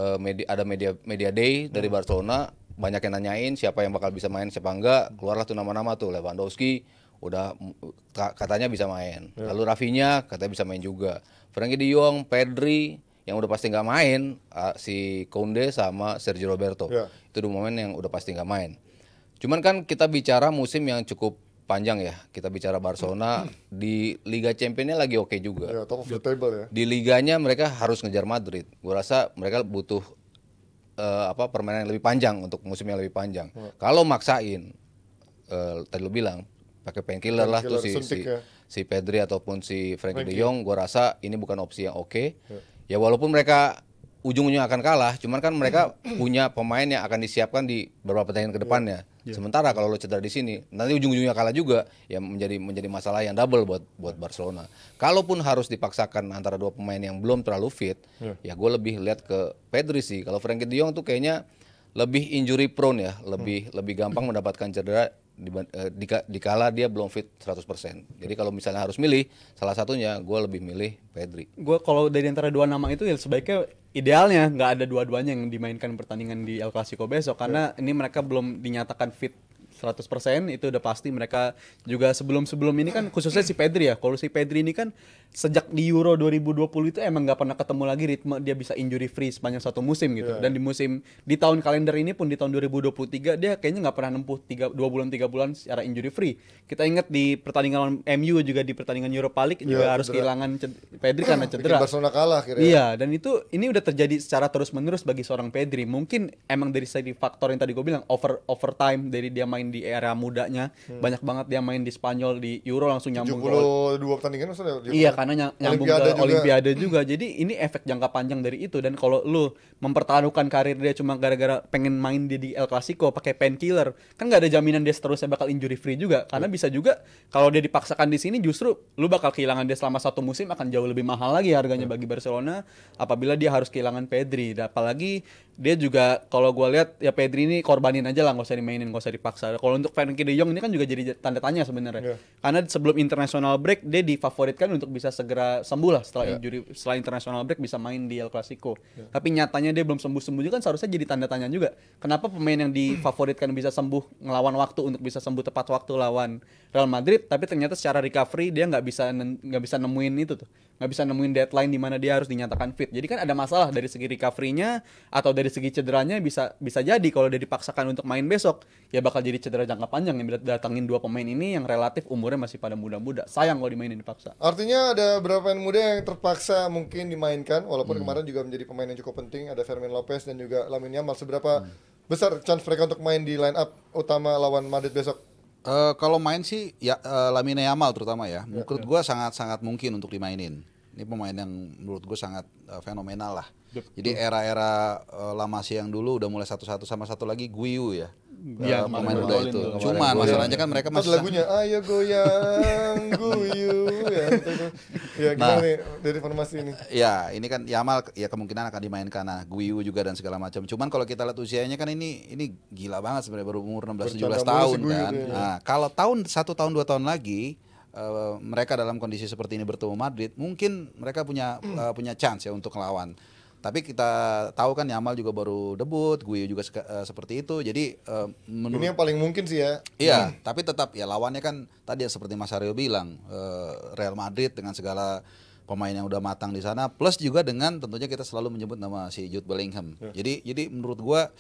ada media day dari Barcelona, banyak yang nanyain siapa yang bakal bisa main siapa enggak. Keluarlah tuh nama-nama tuh, Lewandowski udah katanya bisa main. Lalu Rafinha katanya bisa main juga. Frankie De Jong, Pedri yang udah pasti nggak main, si Koundé sama Sergio Roberto. Itu dua pemain yang udah pasti nggak main. Cuman kan kita bicara musim yang cukup panjang ya. Kita bicara Barcelona di Liga Championnya lagi oke juga. Ya, top of the table ya. Di liganya mereka harus ngejar Madrid. Gue rasa mereka butuh permainan yang lebih panjang untuk musim yang lebih panjang. Kalau maksain, tadi lo bilang pakai painkiller lah tuh si Pedri ataupun si Frankie De Jong, gue rasa ini bukan opsi yang oke. Ya walaupun mereka ujung-ujungnya akan kalah, cuman kan mereka punya pemain yang akan disiapkan di beberapa pertandingan ke depannya. Sementara kalau lo cedera di sini, nanti ujung-ujungnya kalah juga, ya menjadi masalah yang double buat Barcelona. Kalaupun harus dipaksakan antara dua pemain yang belum terlalu fit, ya gue lebih lihat ke Pedri sih. Kalau Frankie De Jong tuh kayaknya lebih injury prone ya, lebih gampang mendapatkan cedera dikala dia belum fit 100%. Jadi kalau misalnya harus milih, salah satunya gue lebih milih Pedri. Gue kalau dari antara dua nama itu ya sebaiknya idealnya nggak ada dua-duanya yang dimainkan pertandingan di El Clasico besok, karena ini mereka belum dinyatakan fit 100%, itu udah pasti. Mereka juga sebelum ini kan, khususnya si Pedri ya, kalau si Pedri ini kan sejak di Euro 2020 itu emang nggak pernah ketemu lagi ritme dia bisa injury free sepanjang satu musim gitu. Dan di tahun kalender ini pun di tahun 2023 dia kayaknya nggak pernah nempuh 2 bulan 3 bulan secara injury free. Kita ingat di pertandingan MU juga, di pertandingan Europa League juga harus kehilangan Pedri karena cedera. Bikin Barcelona kalah kira-kira. Iya, dan ini udah terjadi secara terus-menerus bagi seorang Pedri. Mungkin emang dari segi faktor yang tadi gue bilang, overtime dari dia main di era mudanya, banyak banget dia main di Spanyol, di Euro langsung nyambung 72 pertandingan maksudnya. Iya, karena nyambung ke Olimpiade juga. Jadi ini efek jangka panjang dari itu. Dan kalau lu mempertaruhkan karir dia cuma gara-gara pengen main di El Clasico pakai painkiller, kan nggak ada jaminan dia seterusnya bakal injury free juga. Karena bisa juga kalau dia dipaksakan di sini, justru lu bakal kehilangan dia selama satu musim, akan jauh lebih mahal lagi harganya bagi Barcelona apabila dia harus kehilangan Pedri. Dan apalagi dia juga, kalau gue lihat ya Pedri ini korbanin aja lah, nggak usah dimainin, nggak usah dipaksa. Kalau untuk Frankie De Jong ini kan juga jadi tanda tanya sebenarnya. Karena sebelum international break dia difavoritkan untuk bisa segera sembuh lah setelah injury, setelah international break bisa main di El Clasico. Tapi nyatanya dia belum sembuh juga, kan seharusnya jadi tanda tanya juga. Kenapa pemain yang difavoritkan bisa sembuh, ngelawan waktu untuk bisa sembuh tepat waktu lawan Real Madrid, tapi ternyata secara recovery dia nggak bisa nemuin itu tuh, nggak bisa nemuin deadline di mana dia harus dinyatakan fit. Jadi kan ada masalah dari segi recovery-nya atau dari segi cederanya. Bisa jadi kalau dia dipaksakan untuk main besok, ya bakal jadi cedera jangka panjang yang datangin dua pemain ini yang relatif umurnya masih pada muda-muda. Sayang kalau dimainin dipaksa. Artinya ada beberapa pemain muda yang terpaksa mungkin dimainkan, walaupun kemarin juga menjadi pemain yang cukup penting. Ada Fermin Lopez dan juga Lamine Yamal. Seberapa besar chance mereka untuk main di line up utama lawan Madrid besok? Kalau main sih ya Lamine Yamal terutama ya. Menurut gua sangat-sangat mungkin untuk dimainin. Ini pemain yang menurut gue sangat fenomenal lah. Jadi era-era La Masia yang dulu udah mulai satu-satu sama satu lagi Guiu ya. Iya, Pemain muda itu. kemarin Cuman masalahnya kan mereka Pas masih lagunya ayo goyang guyu ya. Ya gimana nih dari formasi ini? ya, ini kan Yamal ya kemungkinan akan dimainkan Guiu juga dan segala macam. Cuman kalau kita lihat usianya kan ini gila banget sebenarnya baru umur 16 17 tahun kan. Nah, kalau satu tahun 2 tahun lagi mereka dalam kondisi seperti ini bertemu Madrid, mungkin mereka punya chance ya untuk ngelawan. Tapi kita tahu kan Yamal juga baru debut, Guiu juga seperti itu. Jadi Ini yang paling mungkin sih ya. iya, tapi tetap ya lawannya kan tadi ya seperti Mas Aryo bilang Real Madrid dengan segala pemain yang udah matang di sana, plus juga dengan tentunya kita selalu menyebut nama si Jude Bellingham. Jadi menurut gua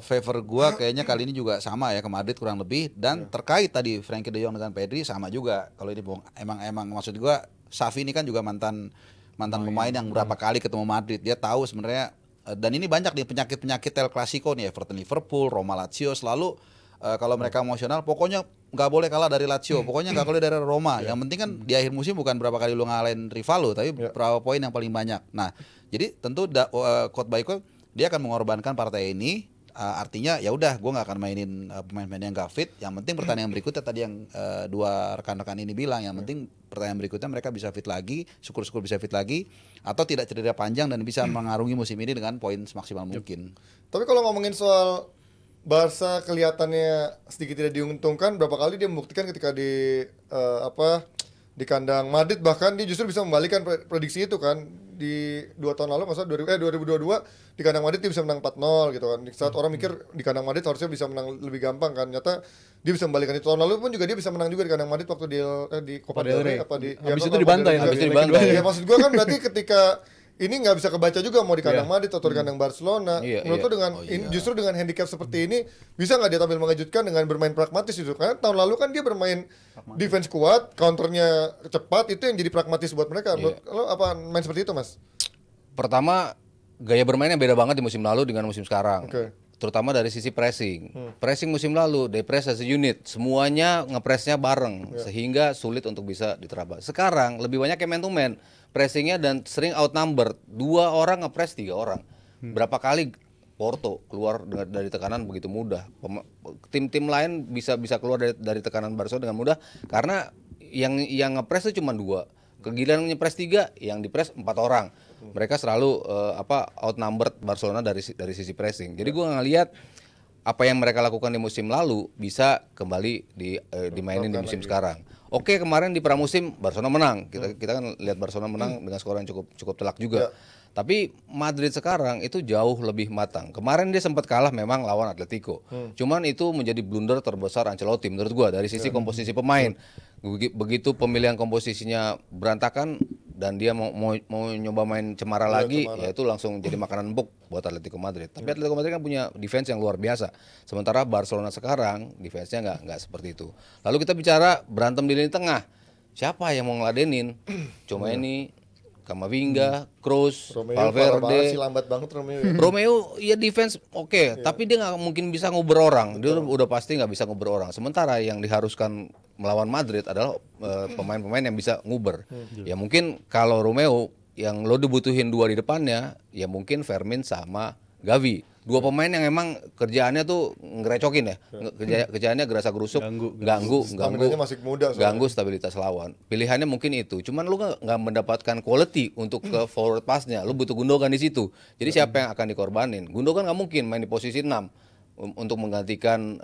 favor gua kayaknya kali ini juga sama ya ke Madrid kurang lebih, dan terkait tadi Frenkie de Jong dengan Pedri sama juga. Kalau ini emang maksud gua Xavi ini kan juga mantan pemain yang berapa kali ketemu Madrid. Dia tahu sebenarnya dan ini banyak nih penyakit El Clasico nih, Everton Liverpool, Roma Lazio selalu kalau mereka emosional pokoknya nggak boleh kalah dari Lazio, pokoknya nggak boleh dari Roma. Yang penting kan di akhir musim bukan berapa kali lu ngalahin rival lu, tapi berapa poin yang paling banyak. Nah, jadi tentu quote by quote dia akan mengorbankan partai ini. Artinya ya udah gue nggak akan mainin pemain-pemain yang nggak fit. Yang penting pertandingan berikutnya tadi yang dua rekan-rekan ini bilang, yang penting pertandingan berikutnya mereka bisa fit lagi, syukur-syukur bisa fit lagi, atau tidak cedera panjang dan bisa mengarungi musim ini dengan poin semaksimal mungkin. Tapi kalau ngomongin soal Barca kelihatannya sedikit tidak diuntungkan, berapa kali dia membuktikan ketika di di kandang Madrid, bahkan dia justru bisa membalikan prediksi itu kan. Di 2 tahun lalu maksudnya 2022 di kandang Madrid dia bisa menang 4-0 gitu kan. Di saat orang mikir di kandang Madrid harusnya bisa menang lebih gampang kan, ternyata dia bisa membalikan itu. Tahun lalu pun juga dia bisa menang juga di kandang Madrid waktu di Copa del Rey apa di habis itu dibantai. Ya maksud gua kan berarti ketika ini nggak bisa kebaca juga mau di kandang Madrid atau di kandang Barcelona. Menurut tuh dengan justru dengan handicap seperti ini bisa nggak dia tampil mengejutkan dengan bermain pragmatis itu? Karena tahun lalu kan dia bermain defense kuat, counternya cepat, itu yang jadi pragmatis buat mereka. Menurut lo apa main seperti itu, Mas? Pertama, gaya bermainnya beda banget di musim lalu dengan musim sekarang. Oke. Terutama dari sisi pressing. Pressing musim lalu, they press as a unit, semuanya ngepressnya bareng sehingga sulit untuk bisa diterabas. Sekarang lebih banyak yang man to man pressingnya dan sering outnumbered. 2 orang ngepress 3 orang. Berapa kali Porto keluar dari tekanan begitu mudah. Tim-tim lain bisa keluar dari tekanan Barcelona dengan mudah karena yang ngepress itu cuma 2. Kegilaan ngepres 3, yang dipres 4 orang. Mereka selalu outnumbered Barcelona dari sisi pressing. Jadi gua ngelihat apa yang mereka lakukan di musim lalu bisa kembali dimainin di musim sekarang. Oke, kemarin di pramusim Barcelona menang. Kita kan lihat Barcelona menang dengan skor yang cukup telak juga. Tapi Madrid sekarang itu jauh lebih matang. Kemarin dia sempat kalah memang lawan Atletico. Cuman itu menjadi blunder terbesar Ancelotti menurut gua dari sisi komposisi pemain. Begitu pemilihan komposisinya berantakan dan dia mau nyoba main cemara lagi, ya itu langsung jadi makanan empuk buat Atletico Madrid. Tapi Atletico Madrid kan punya defense yang luar biasa. Sementara Barcelona sekarang defense-nya nggak seperti itu. Lalu kita bicara berantem di lini tengah. Siapa yang mau ngeladenin? Cuma ini Camavinga, Kroos, Valverde, lambat banget Romeo ya defense oke, tapi dia nggak mungkin bisa nguber orang. Dia udah pasti nggak bisa nguber orang. Sementara yang diharuskan melawan Madrid adalah pemain-pemain yang bisa nguber. Ya mungkin kalau Romeo yang lo dibutuhin 2 di depannya, ya mungkin Fermin sama Gavi. 2 pemain yang emang kerjaannya tuh ngerecokin ya. Kerjaannya gerasa gerusuk, ganggu stabilitas lawan. Pilihannya mungkin itu. Cuman lu nggak mendapatkan quality untuk ke forward pass-nya. Lu butuh Gundogan di situ. Jadi siapa yang akan dikorbanin? Gundogan nggak mungkin main di posisi 6 untuk menggantikan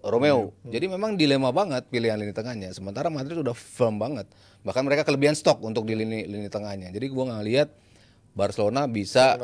Romeo. Jadi memang dilema banget pilihan lini tengahnya. Sementara Madrid udah firm banget. Bahkan mereka kelebihan stok untuk di lini tengahnya. Jadi gua nggak lihat Barcelona bisa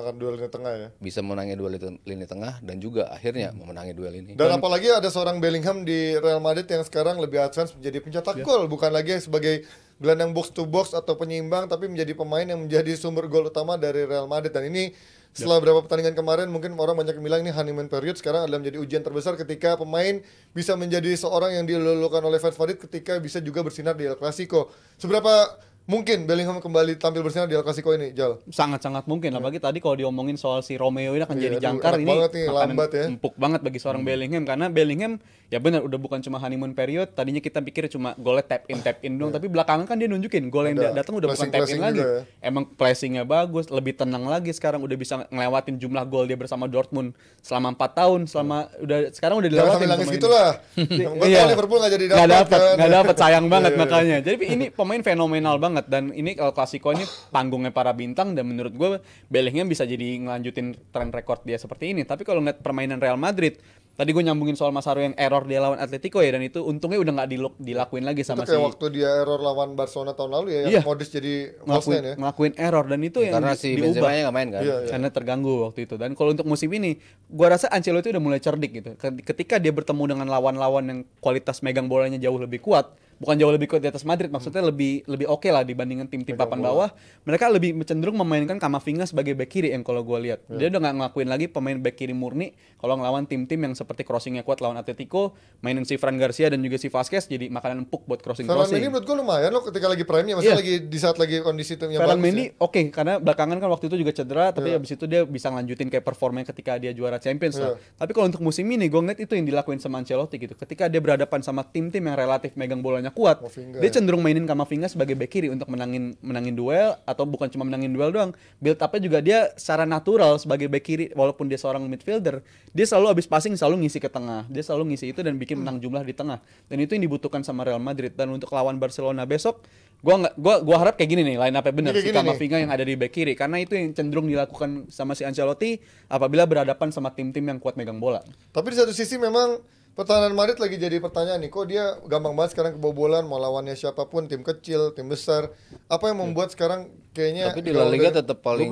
menangin duel lini tengah dan juga akhirnya memenangi duel ini. Dan apalagi ada seorang Bellingham di Real Madrid yang sekarang lebih advance menjadi pencetak gol, bukan lagi sebagai gelandang box to box atau penyeimbang, tapi menjadi pemain yang menjadi sumber gol utama dari Real Madrid. Dan ini setelah beberapa pertandingan kemarin mungkin orang banyak yang bilang ini honeymoon period, sekarang adalah menjadi ujian terbesar ketika pemain bisa menjadi seorang yang dilulukan oleh fans Madrid ketika bisa juga bersinar di El Clasico. Seberapa mungkin Bellingham kembali tampil bersinar di El Clasico ini, Jal? Sangat-sangat mungkin, apalagi tadi kalau diomongin soal si Romeo ini akan jadi jangkar, enak ini banget nih, makanan lambat ya. empuk banget bagi seorang Bellingham, karena Bellingham ya benar udah bukan cuma honeymoon period, tadinya kita pikir cuma golnya tap in doang, tapi belakangan kan dia nunjukin gol yang datang udah bukan tap in lagi, ya. emang placingnya bagus, lebih tenang lagi sekarang, udah bisa ngelewatin jumlah gol dia bersama Dortmund selama 4 tahun, sekarang udah Jangan dilewatin. sampai nangis gitulah. Gue Iya. tahu Liverpool nggak jadi dapat. Nggak dapat, sayang banget makanya. Jadi ini pemain fenomenal banget, dan ini kalau Klasiko ini panggungnya para bintang, dan menurut gue Bellingham bisa jadi ngelanjutin tren rekor dia seperti ini. Tapi kalau ngeliat permainan Real Madrid, tadi gue nyambungin soal Masaro yang error dia lawan Atletico ya, dan itu untungnya udah nggak dilakuin lagi sama itu kayak waktu dia error lawan Barcelona tahun lalu ya, yang Modric jadi false nine ya. ngelakuin error, dan itu yang Karena si diubah. Benzema nggak main kan. Karena terganggu waktu itu. Dan kalau untuk musim ini, gua rasa Ancelotti udah mulai cerdik gitu. Ketika dia bertemu dengan lawan-lawan yang kualitas megang bolanya jauh lebih kuat, bukan jauh lebih kuat di atas Madrid, maksudnya lebih oke lah dibandingkan tim-tim papan bawah. Mereka lebih cenderung memainkan Camavinga sebagai back kiri yang kalau gua lihat. Dia udah nggak ngelakuin lagi pemain back kiri murni kalau ngelawan tim-tim yang seperti crossingnya kuat lawan Atletico, mainin si Fran Garcia dan juga si Vasquez jadi makanan empuk buat Ferland crossing. Mendy menurut gue lumayan loh ketika lagi prime-nya, maksudnya lagi di saat lagi kondisi timnya Ferland bagus Mendy ya. oke, karena belakangan kan waktu itu juga cedera, tapi habis itu dia bisa ngelanjutin kayak performanya ketika dia juara Champions lah. Tapi kalau untuk musim ini, gue ngeliat itu yang dilakuin sama Ancelotti gitu. Ketika dia berhadapan sama tim-tim yang relatif megang bolanya kuat, dia cenderung mainin Camavinga sebagai bek kiri untuk menangin duel, atau bukan cuma menangin duel doang, build up-nya juga dia secara natural sebagai bek kiri, walaupun dia seorang midfielder, dia selalu habis passing selalu ngisi ke tengah. Dia selalu ngisi itu dan bikin menang jumlah di tengah. Dan itu yang dibutuhkan sama Real Madrid. Dan untuk lawan Barcelona besok, gua harap kayak gini nih, line up-nya bener, si Camavinga yang ada di bek kiri, karena itu yang cenderung dilakukan sama si Ancelotti apabila berhadapan sama tim-tim yang kuat megang bola. Tapi di satu sisi memang pertahanan Madrid lagi jadi pertanyaan nih, kok dia gampang banget sekarang kebobolan, mau lawannya siapapun, tim kecil, tim besar. Apa yang membuat sekarang kayaknya Tapi di La Liga tetap paling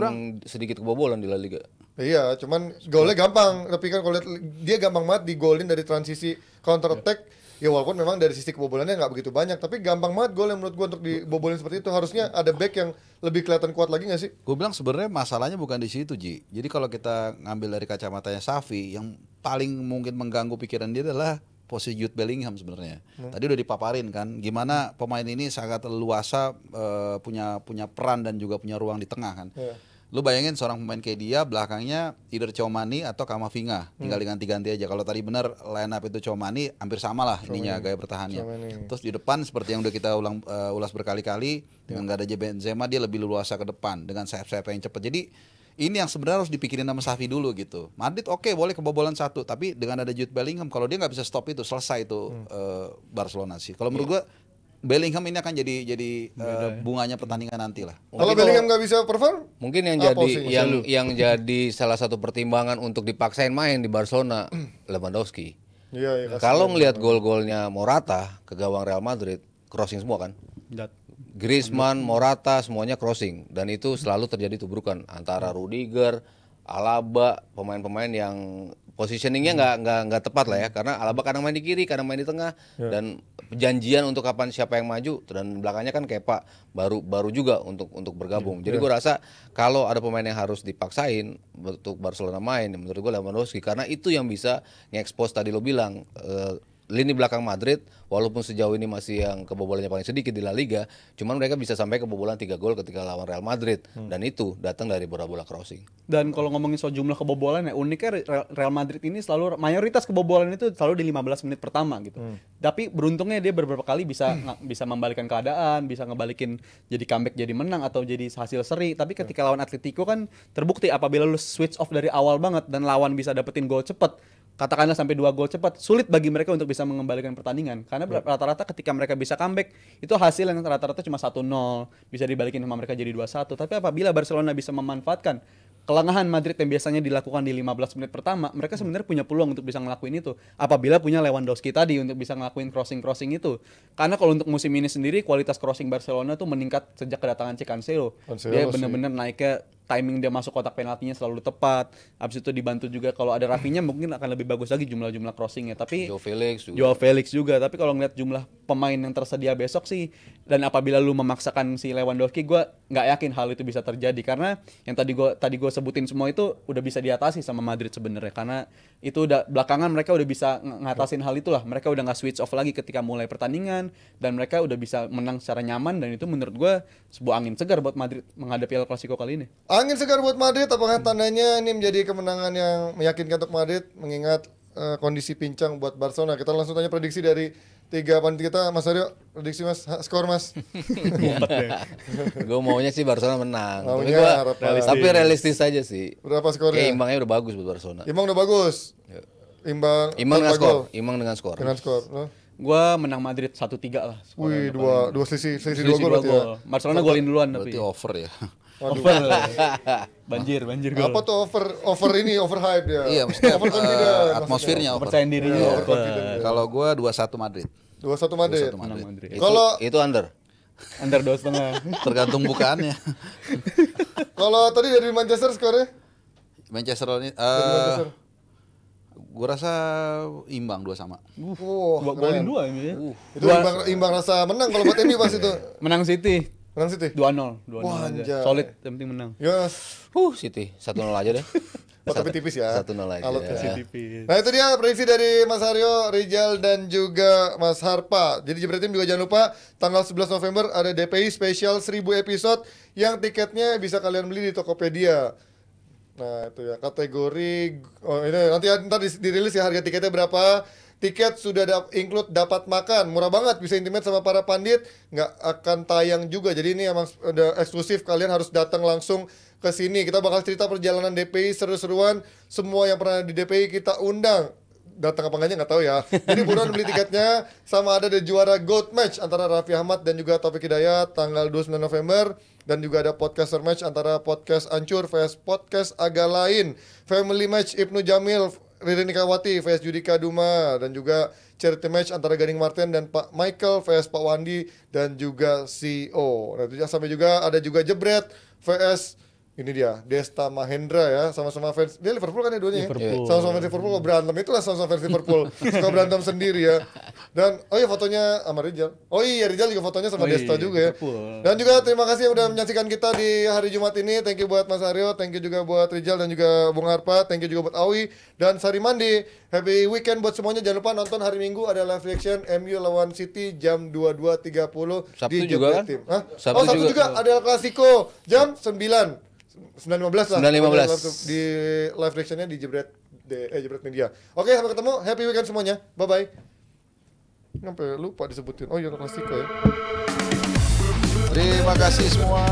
sedikit kebobolan di La Liga. Iya, cuman golnya gampang. Tapi kan kalau lihat dia gampang banget digolin dari transisi counter attack. Ya walaupun memang dari sisi kebobolannya nggak begitu banyak, tapi gampang banget gol yang menurut gua untuk dibobolin seperti itu. Harusnya ada back yang lebih kelihatan kuat lagi nggak sih? Gue bilang sebenarnya masalahnya bukan di situ, Ji. Jadi kalau kita ngambil dari kacamatanya Safi, yang paling mungkin mengganggu pikiran dia adalah posisi Jude Bellingham sebenarnya. Tadi udah dipaparin kan, gimana pemain ini sangat leluasa, punya peran dan juga punya ruang di tengah kan. Lu bayangin seorang pemain kayak dia belakangnya either Tchouaméni atau Camavinga, tinggal diganti-ganti aja. Kalau tadi benar line up itu Tchouaméni, hampir sama lah ininya gaya bertahannya. Terus di depan seperti yang udah kita ulas berkali-kali, dengan gak ada Benzema dia lebih leluasa ke depan dengan sayap-sayap yang cepat. Jadi ini yang sebenarnya harus dipikirin sama Xavi dulu gitu. Madrid oke, boleh kebobolan 1, tapi dengan ada Jude Bellingham, kalau dia nggak bisa stop itu, selesai itu Barcelona sih. Kalau menurut gua Bellingham ini akan jadi bunganya pertandingan nanti lah. Kalau Bellingham nggak bisa perform, mungkin yang jadi salah satu pertimbangan untuk dipaksain main di Barcelona Lewandowski. Iya, Kalau ngelihat gol-golnya Morata ke gawang Real Madrid, crossing semua kan. Griezmann, Morata semuanya crossing, dan itu selalu terjadi tubrukan antara Rudiger, Alaba, pemain-pemain yang positioningnya nggak tepat lah ya, karena Alaba kadang main di kiri, kadang main di tengah, dan perjanjian untuk kapan siapa yang maju, dan belakangnya kan Kepa baru juga untuk bergabung. Jadi gue rasa kalau ada pemain yang harus dipaksain untuk Barcelona main, menurut gue Lewandowski, karena itu yang bisa nge-expose tadi lo bilang lini belakang Madrid, walaupun sejauh ini masih yang kebobolannya paling sedikit di La Liga, cuman mereka bisa sampai kebobolan 3 gol ketika lawan Real Madrid, dan itu datang dari bola-bola crossing. Dan kalau ngomongin soal jumlah kebobolan ya, uniknya Real Madrid ini selalu mayoritas kebobolan itu selalu di 15 menit pertama gitu. Tapi beruntungnya dia beberapa kali bisa membalikkan keadaan, bisa ngebalikin jadi comeback jadi menang atau jadi hasil seri. Tapi ketika lawan Atletico kan terbukti apabila lu switch off dari awal banget dan lawan bisa dapetin gol cepat, katakanlah sampai 2 gol cepat, sulit bagi mereka untuk bisa mengembalikan pertandingan. Karena rata-rata ketika mereka bisa comeback, itu hasil yang rata-rata cuma 1-0, bisa dibalikin sama mereka jadi 2-1. Tapi apabila Barcelona bisa memanfaatkan kelengahan Madrid yang biasanya dilakukan di 15 menit pertama, mereka sebenarnya punya peluang untuk bisa ngelakuin itu. Apabila punya Lewandowski tadi untuk bisa ngelakuin crossing itu. Karena kalau untuk musim ini sendiri, kualitas crossing Barcelona tuh meningkat sejak kedatangan Cancelo. Dia benar-benar naiknya timing dia masuk kotak penaltinya selalu tepat. Habis itu dibantu juga kalau ada Rafinha mungkin akan lebih bagus lagi jumlah crossingnya. Tapi Joao Felix juga. Tapi kalau ngeliat jumlah pemain yang tersedia besok sih, dan apabila lu memaksakan si Lewandowski, gue nggak yakin hal itu bisa terjadi karena yang tadi gue sebutin semua itu udah bisa diatasi sama Madrid sebenarnya, karena itu udah belakangan mereka udah bisa ngatasin hal itulah. Mereka udah nggak switch off lagi ketika mulai pertandingan dan mereka udah bisa menang secara nyaman, dan itu menurut gue sebuah angin segar buat Madrid menghadapi El Clasico kali ini. Angin segar buat Madrid, apakah tandanya ini menjadi kemenangan yang meyakinkan untuk Madrid mengingat kondisi pincang buat Barcelona? Kita langsung tanya prediksi dari 3 panitia kita, Mas Aryo, prediksi Mas, skor Mas. Gue maunya sih Barcelona menang. Tapi realistis aja sih. Berapa skornya? Kayak imbangnya udah bagus buat Barcelona. Imbang udah bagus. Ya. Imbang dengan skor. Gua menang Madrid 1-3 lah. Wih, dua selisih 2 gol berarti ya. Barcelona golin duluan tapi. Berarti over ya. Over. banjir gol. Apa tuh overhype ya? Iya, maksudnya atmosfernya over. Percaya dirinya. Kalau gua 2-1 Madrid. 2-1 Madrid. Kalau itu under 2,5. Tergantung bukaannya. Kalau tadi dari Manchester skornya? Manchester ini gue rasa imbang 2-2. Golin 2 ini ya. Itu imbang rasa menang kalau buat MU pas itu. Menang City. 2-0. Wah, aja. Solid, yang penting menang. Yes. City 1-0 aja deh. Tapi tipis ya. 1-0 aja. Nah, itu dia prediksi dari Mas Aryo, Rizal dan juga Mas Harpa. Jadi Jebretim juga jangan lupa tanggal 11 November ada DPI spesial 1000 episode yang tiketnya bisa kalian beli di Tokopedia. Nah, itu ya kategori ini nanti dirilis ya harga tiketnya berapa. Tiket sudah include dapat makan, murah banget, bisa intimate sama para pandit, nggak akan tayang juga. Jadi ini emang udah eksklusif, kalian harus datang langsung ke sini. Kita bakal cerita perjalanan DPI seru-seruan, semua yang pernah di DPI kita undang. Datang apa enggaknya nggak tahu ya. Jadi buruan beli tiketnya, sama ada juara Gold Match antara Raffi Ahmad dan juga Taufik Hidayat tanggal 29 November. Dan juga ada podcaster match antara podcast Ancur vs podcast agak lain. Family match Ibnu Jamil, Ririn Nikawati vs Judika Duma. Dan juga charity match antara Gading Martin dan Pak Michael vs Pak Wandi dan juga CEO. Nah itu sampai juga ada juga Jebret vs ini dia Desta Mahendra ya, sama-sama fans. Dia Liverpool kan ya duanya ya? Sama-sama fans Liverpool kok berantem. Itulah sama-sama fans Liverpool. Suka berantem sendiri ya. Dan fotonya sama Rizal. Rizal juga fotonya sama Desta juga ya. Dan juga terima kasih yang udah menyaksikan kita di hari Jumat ini. Thank you buat Mas Aryo, thank you juga buat Rizal dan juga Bung Harpa, thank you juga buat Awi dan Sari Mandi. Happy weekend buat semuanya. Jangan lupa nonton hari Minggu ada live reaction MU lawan City jam 22.30 Sabtu di juga kan? Sabtu juga ada El Clasico jam 9.15 lah. 9.15 di live reactionnya di Jebret Media. Oke, sampai ketemu. Happy weekend semuanya. Bye bye. Sampai lupa disebutin. Oh iya, El Clasico ya. Terima kasih semua.